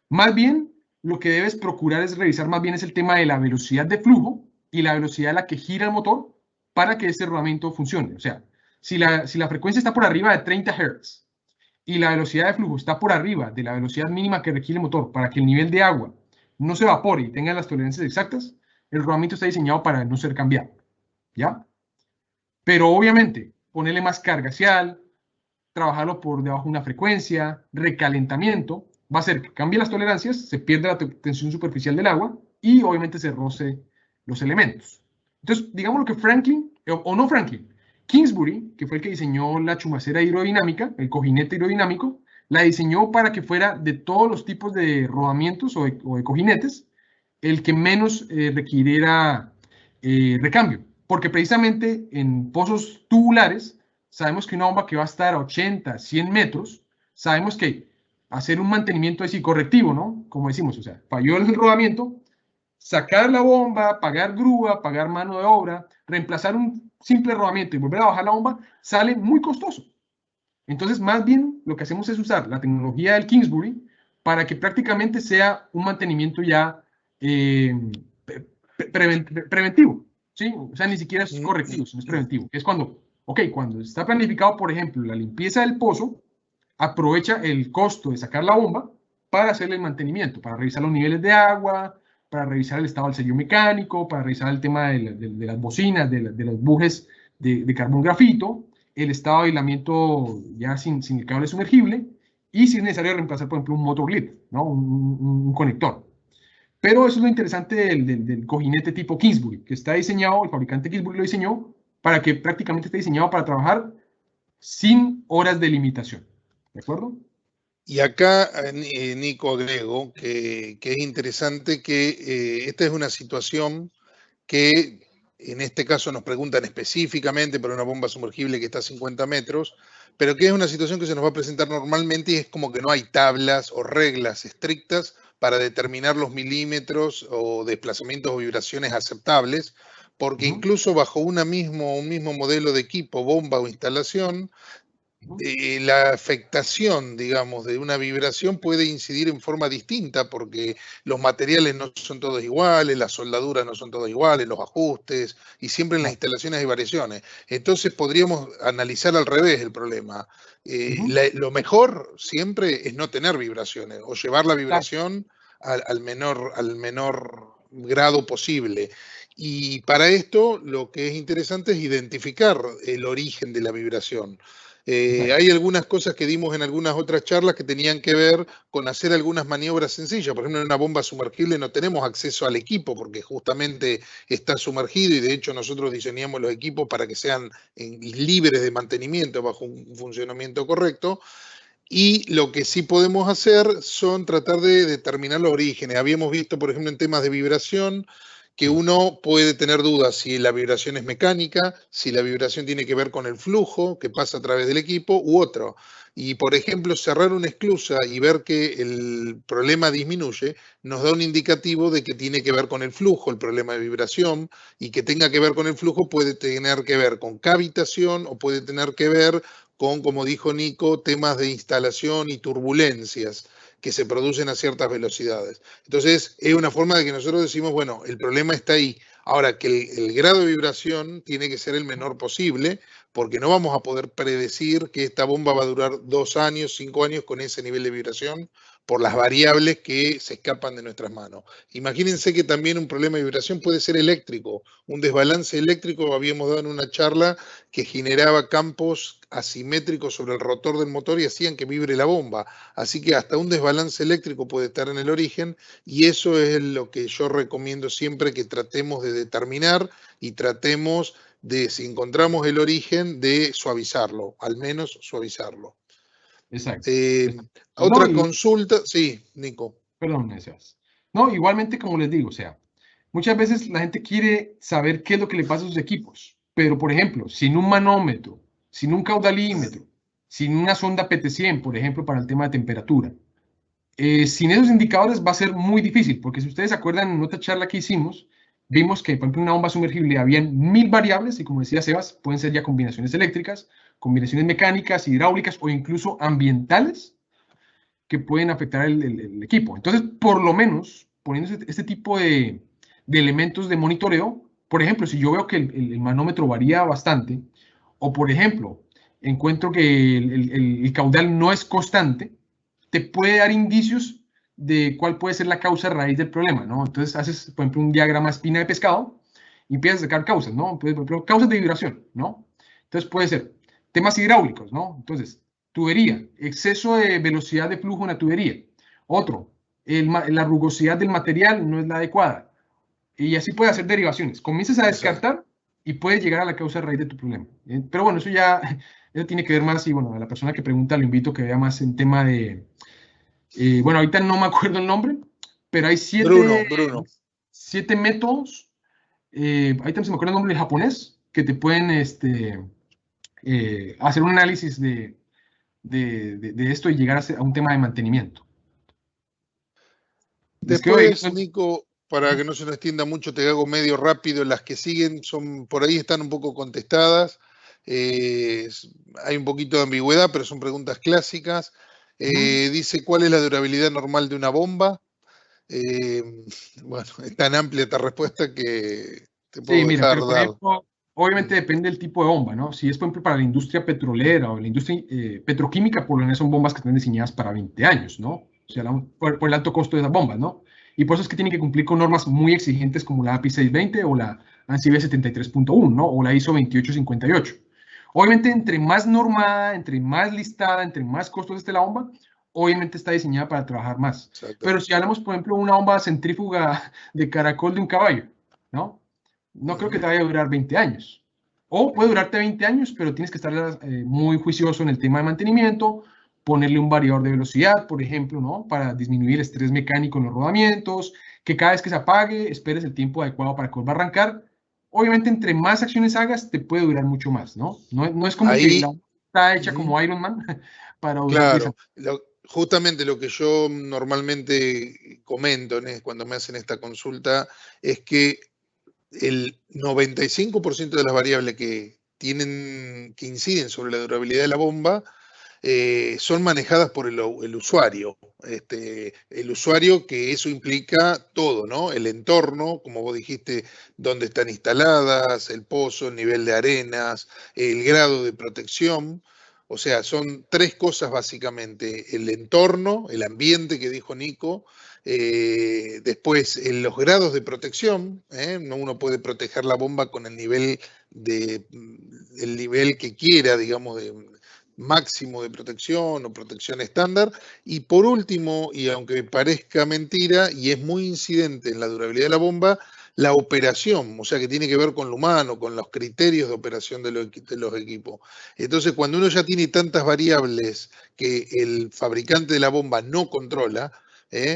más bien lo que debes procurar es revisar más bien es el tema de la velocidad de flujo y la velocidad a la que gira el motor para que ese rodamiento funcione. O sea, si la frecuencia está por arriba de 30 Hz y la velocidad de flujo está por arriba de la velocidad mínima que requiere el motor para que el nivel de agua no se evapore y tenga las tolerancias exactas, el rodamiento está diseñado para no ser cambiado. ¿Ya? Pero obviamente, ponerle más carga axial, trabajarlo por debajo de una frecuencia, recalentamiento, va a hacer que cambie las tolerancias, se pierda la tensión superficial del agua y obviamente se roce los elementos. Entonces, digamos lo que Franklin, o no Franklin, Kingsbury, que fue el que diseñó la chumacera hidrodinámica, el cojinete hidrodinámico, la diseñó para que fuera de todos los tipos de rodamientos o de cojinetes, el que menos requiriera recambio. Porque precisamente en pozos tubulares, sabemos que una bomba que va a estar a 80, 100 metros, sabemos que hacer un mantenimiento así correctivo, ¿no? Como decimos, o sea, falló el rodamiento, sacar la bomba, pagar grúa, pagar mano de obra, reemplazar un simple rodamiento y volver a bajar la bomba, sale muy costoso. Entonces, más bien, lo que hacemos es usar la tecnología del Kingsbury para que prácticamente sea un mantenimiento ya preventivo, ¿sí? O sea, ni siquiera es correctivo, sino es preventivo. Es cuando, ok, cuando está planificado, por ejemplo, la limpieza del pozo, aprovecha el costo de sacar la bomba para hacerle el mantenimiento, para revisar los niveles de agua, para revisar el estado del sello mecánico, para revisar el tema de las bocinas, de los bujes de carbón grafito, el estado de aislamiento ya sin el cable sumergible, y si es necesario reemplazar, por ejemplo, un motor lead, ¿no? un conector. Pero eso es lo interesante del cojinete tipo Kingsbury, que está diseñado, el fabricante Kingsbury lo diseñó para que prácticamente esté diseñado para trabajar sin horas de limitación. ¿De acuerdo? Y acá, Nico, agrego que es interesante que esta es una situación que en este caso nos preguntan específicamente para una bomba sumergible que está a 50 metros, pero que es una situación que se nos va a presentar normalmente y es como que no hay tablas o reglas estrictas para determinar los milímetros o desplazamientos o vibraciones aceptables, porque incluso bajo un mismo modelo de equipo, bomba o instalación, la afectación, digamos, de una vibración puede incidir en forma distinta porque los materiales no son todos iguales, las soldaduras no son todas iguales, los ajustes, y siempre en las instalaciones hay variaciones. Entonces podríamos analizar al revés el problema. Lo mejor siempre es no tener vibraciones o llevar la vibración al menor grado posible. Y para esto lo que es interesante es identificar el origen de la vibración. Hay algunas cosas que dimos en algunas otras charlas que tenían que ver con hacer algunas maniobras sencillas. Por ejemplo, en una bomba sumergible no tenemos acceso al equipo porque justamente está sumergido y de hecho nosotros diseñamos los equipos para que sean libres de mantenimiento bajo un funcionamiento correcto. Y lo que sí podemos hacer son tratar de determinar los orígenes. Habíamos visto, por ejemplo, en temas de vibración, que uno puede tener dudas si la vibración es mecánica, si la vibración tiene que ver con el flujo que pasa a través del equipo u otro. Y, por ejemplo, cerrar una esclusa y ver que el problema disminuye, nos da un indicativo de que tiene que ver con el flujo, el problema de vibración, y que tenga que ver con el flujo puede tener que ver con cavitación o puede tener que ver con, como dijo Nico, temas de instalación y turbulencias que se producen a ciertas velocidades. Entonces, es una forma de que nosotros decimos, bueno, el problema está ahí. Ahora, que el grado de vibración tiene que ser el menor posible, porque no vamos a poder predecir que esta bomba va a durar 2 años, 5 años con ese nivel de vibración por las variables que se escapan de nuestras manos. Imagínense que también un problema de vibración puede ser eléctrico. Un desbalance eléctrico, habíamos dado en una charla, que generaba campos asimétricos sobre el rotor del motor y hacían que vibre la bomba. Así que hasta un desbalance eléctrico puede estar en el origen y eso es lo que yo recomiendo siempre que tratemos de determinar y tratemos de, si encontramos el origen, de suavizarlo, al menos suavizarlo. Exacto. No, Otra consulta, sí, Nico. perdón, me decías. No, igualmente, como les digo, o sea, muchas veces la gente quiere saber qué es lo que le pasa a sus equipos, pero por ejemplo, sin un manómetro, sin un caudalímetro, sin una sonda PT100, por ejemplo, para el tema de temperatura, sin esos indicadores va a ser muy difícil, porque si ustedes se acuerdan en otra charla que hicimos, vimos que, por ejemplo, en una bomba sumergible habían 1000 variables y como decía Sebas, pueden ser ya combinaciones eléctricas, combinaciones mecánicas, hidráulicas o incluso ambientales que pueden afectar el equipo. Entonces, por lo menos, poniendo este tipo de elementos de monitoreo, por ejemplo, si yo veo que el manómetro varía bastante, o por ejemplo, encuentro que el caudal no es constante, te puede dar indicios de cuál puede ser la causa raíz del problema, ¿no? Entonces haces, por ejemplo, un diagrama espina de pescado y empiezas a sacar causas, ¿no? Por ejemplo, causas de vibración, ¿no? Entonces puede ser temas hidráulicos, ¿no? Entonces, tubería, exceso de velocidad de flujo en la tubería. Otro, la rugosidad del material no es la adecuada. Y así puede hacer derivaciones. Comienzas a descartar y puedes llegar a la causa raíz de tu problema. Pero bueno, eso ya eso tiene que ver más, y bueno, a la persona que pregunta le invito a que vea más en tema de, bueno, ahorita no me acuerdo el nombre, pero hay Bruno. 7 métodos, ahorita se me acuerda el nombre en japonés, que te pueden hacer un análisis de esto y llegar a un tema de mantenimiento. Después, Nico, para que no se nos extienda mucho, te hago medio rápido. Las que siguen son, por ahí están un poco contestadas. Hay un poquito de ambigüedad, pero son preguntas clásicas. Dice, ¿cuál es la durabilidad normal de una bomba? Bueno, es tan amplia esta respuesta que te puedo dejar pero por ejemplo, obviamente depende del tipo de bomba, ¿no? Si es, por ejemplo, para la industria petrolera o la industria petroquímica, por lo general son bombas que están diseñadas para 20 años, ¿no? O sea, por el alto costo de esas bombas, ¿no? Y por eso es que tienen que cumplir con normas muy exigentes como la API 620 o la ANSI B 73.1, ¿no? O la ISO 2858. Obviamente, entre más normada, entre más listada, entre más costosa esté la bomba, obviamente está diseñada para trabajar más. Exacto. Pero si hablamos, por ejemplo, de una bomba centrífuga de caracol de un caballo, ¿no? No creo que te vaya a durar 20 años. O puede durarte 20 años, pero tienes que estar muy juicioso en el tema de mantenimiento, ponerle un variador de velocidad, por ejemplo, ¿no? Para disminuir el estrés mecánico en los rodamientos, que cada vez que se apague, esperes el tiempo adecuado para que vuelva a arrancar. Obviamente, entre más acciones hagas, te puede durar mucho más, ¿no? No es como que la está hecha como Iron Man para durar 10 años. Justamente lo que yo normalmente comento cuando me hacen esta consulta es que el 95% de las variables que inciden sobre la durabilidad de la bomba son manejadas por el usuario. El usuario, que eso implica todo, ¿no? El entorno, como vos dijiste, dónde están instaladas, el pozo, el nivel de arenas, el grado de protección. O sea, son tres cosas básicamente: el entorno, el ambiente que dijo Nico, después los grados de protección, uno puede proteger la bomba con el nivel que quiera, digamos, de máximo de protección o protección estándar, y por último, y aunque parezca mentira, y es muy incidente en la durabilidad de la bomba, la operación, o sea que tiene que ver con lo humano, con los criterios de operación de los equipos. Entonces, cuando uno ya tiene tantas variables que el fabricante de la bomba no controla,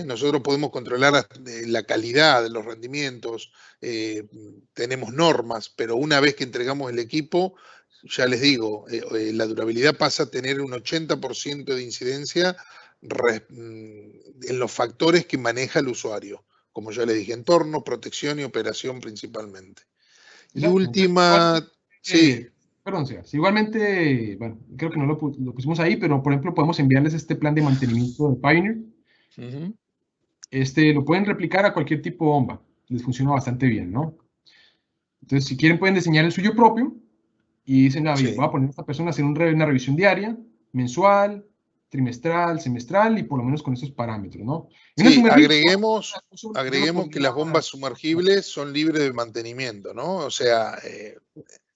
nosotros podemos controlar la calidad de los rendimientos, tenemos normas, pero una vez que entregamos el equipo, ya les digo, la durabilidad pasa a tener un 80% de incidencia en los factores que maneja el usuario. Como ya les dije, entorno, protección y operación principalmente. Y Exacto. última, sí. Perdón, Sebas. Igualmente, bueno, creo que no lo pusimos ahí, pero por ejemplo podemos enviarles este plan de mantenimiento de Pioneer. Lo pueden replicar a cualquier tipo de bomba. Les funciona bastante bien, ¿no? Entonces, si quieren, pueden diseñar el suyo propio y dicen, voy a poner a esta persona a hacer una revisión diaria, mensual, trimestral, semestral y por lo menos con esos parámetros, ¿no? Sí, agreguemos que las bombas sumergibles son libres de mantenimiento, ¿no? O sea,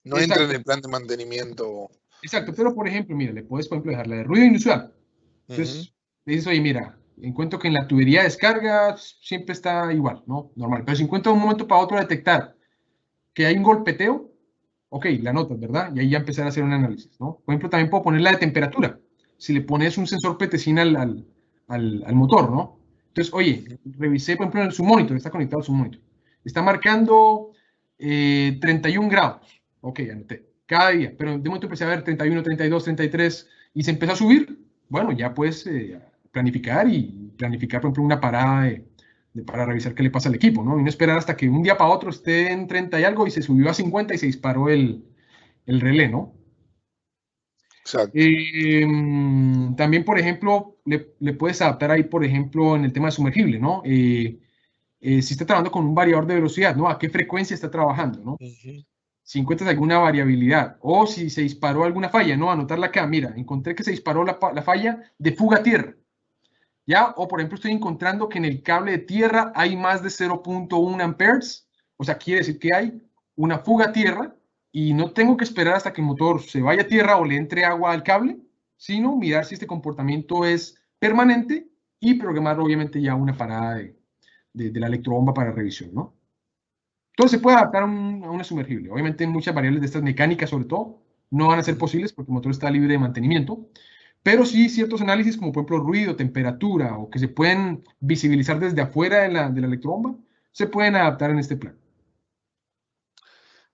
no entra en el plan de mantenimiento. Exacto, pero por ejemplo, mira, le puedes, por ejemplo, dejar la de ruido inusual. Entonces, le dices, oye, mira, encuentro que en la tubería de descarga siempre está igual, ¿no? Normal. Pero si encuentro de un momento para otro detectar que hay un golpeteo, ok, la notas, ¿verdad? Y ahí ya empezar a hacer un análisis, ¿no? Por ejemplo, también puedo poner la de temperatura. Si le pones un sensor PTCIN al motor, ¿no? Entonces, oye, revisé, por ejemplo, en su monitor, está conectado a su monitor. Está marcando 31 grados. Ok, anoté. Cada día. Pero de momento empecé a ver 31, 32, 33 y se empezó a subir. Bueno, ya puedes planificar, por ejemplo, una parada para revisar qué le pasa al equipo, ¿no? Y no esperar hasta que un día para otro esté en 30 y algo y se subió a 50 y se disparó el relé, ¿no? Exacto. También, por ejemplo, le puedes adaptar ahí, por ejemplo, en el tema de sumergible, ¿no? Si está trabajando con un variador de velocidad, ¿no? ¿A qué frecuencia está trabajando, ¿no? Si encuentras alguna variabilidad o si se disparó alguna falla, ¿no? Anotarla acá, mira, encontré que se disparó la falla de fuga a tierra, ¿ya? O, por ejemplo, estoy encontrando que en el cable de tierra hay más de 0.1 amperes, o sea, quiere decir que hay una fuga a tierra y no tengo que esperar hasta que el motor se vaya a tierra o le entre agua al cable, sino mirar si este comportamiento es permanente y programar, obviamente, ya una parada de la electrobomba para revisión, ¿no? Entonces se puede adaptar a una sumergible. Obviamente muchas variables de estas mecánicas, sobre todo, no van a ser posibles porque el motor está libre de mantenimiento, pero sí ciertos análisis como por ejemplo ruido, temperatura o que se pueden visibilizar desde afuera de la electrobomba, se pueden adaptar en este plan.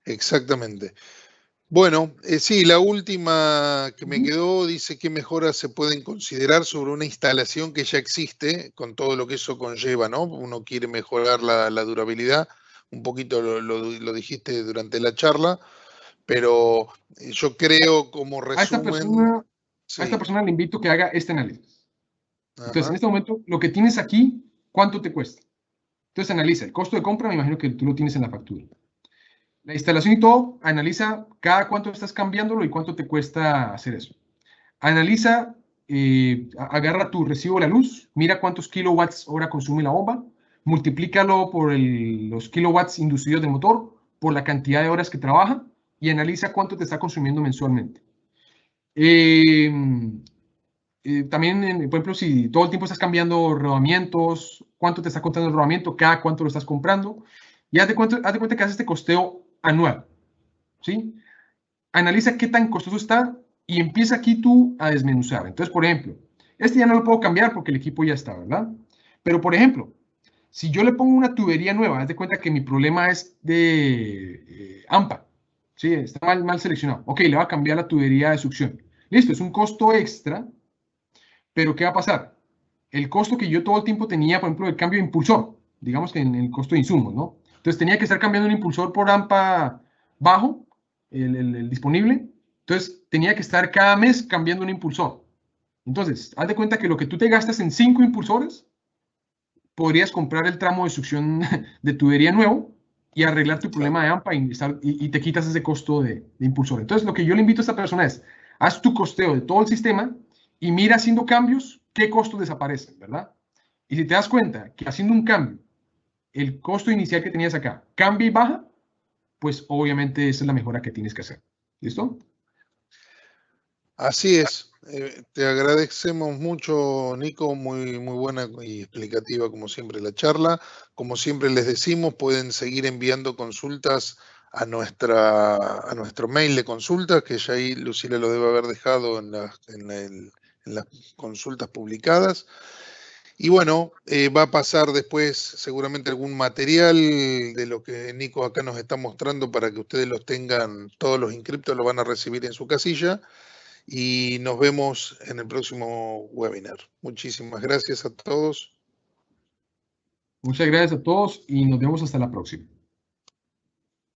Exactamente. Bueno, sí, la última que me quedó dice qué mejoras se pueden considerar sobre una instalación que ya existe, con todo lo que eso conlleva, ¿no? Uno quiere mejorar la durabilidad, un poquito lo dijiste durante la charla, pero yo creo como resumen... A esta persona le invito a que haga este análisis. Entonces, Ajá. en este momento, lo que tienes aquí, ¿cuánto te cuesta? Entonces, analiza el costo de compra, me imagino que tú lo tienes en la factura. La instalación y todo, analiza cada cuánto estás cambiándolo y cuánto te cuesta hacer eso. Analiza, agarra tu recibo de la luz, mira cuántos kilowatts hora consume la bomba, multiplícalo por los kilowatts inducidos del motor, por la cantidad de horas que trabaja y analiza cuánto te está consumiendo mensualmente. También, por ejemplo, si todo el tiempo estás cambiando rodamientos, cuánto te está costando el rodamiento, cada cuánto lo estás comprando, y haz de cuenta que haces este costeo anual, ¿sí? Analiza qué tan costoso está y empieza aquí tú a desmenuzar. Entonces, por ejemplo, este ya no lo puedo cambiar porque el equipo ya está, ¿verdad? Pero, por ejemplo, si yo le pongo una tubería nueva, haz de cuenta que mi problema es de AMPA, ¿sí? Está mal seleccionado. Ok, le va a cambiar la tubería de succión. Listo, es un costo extra, pero ¿qué va a pasar? El costo que yo todo el tiempo tenía, por ejemplo, el cambio de impulsor, digamos que en el costo de insumos, ¿no? Entonces tenía que estar cambiando un impulsor por AMPA bajo, el disponible. Entonces tenía que estar cada mes cambiando un impulsor. Entonces, haz de cuenta que lo que tú te gastas en 5 impulsores, podrías comprar el tramo de succión de tubería nuevo y arreglar tu problema de AMPA y te quitas ese costo de impulsor. Entonces, lo que yo le invito a esta persona es, haz tu costeo de todo el sistema y mira haciendo cambios qué costos desaparecen, ¿verdad? Y si te das cuenta que haciendo un cambio, el costo inicial que tenías acá cambia y baja, pues obviamente esa es la mejora que tienes que hacer. ¿Listo? Así es. Te agradecemos mucho, Nico, muy buena y explicativa como siempre la charla. Como siempre les decimos, pueden seguir enviando consultas a nuestro mail de consultas, que ya ahí Lucila lo debe haber dejado en las consultas publicadas. Y bueno, va a pasar después seguramente algún material de lo que Nico acá nos está mostrando para que ustedes los tengan, todos los inscriptos lo van a recibir en su casilla. Y nos vemos en el próximo webinar. Muchísimas gracias a todos. Muchas gracias a todos y nos vemos hasta la próxima.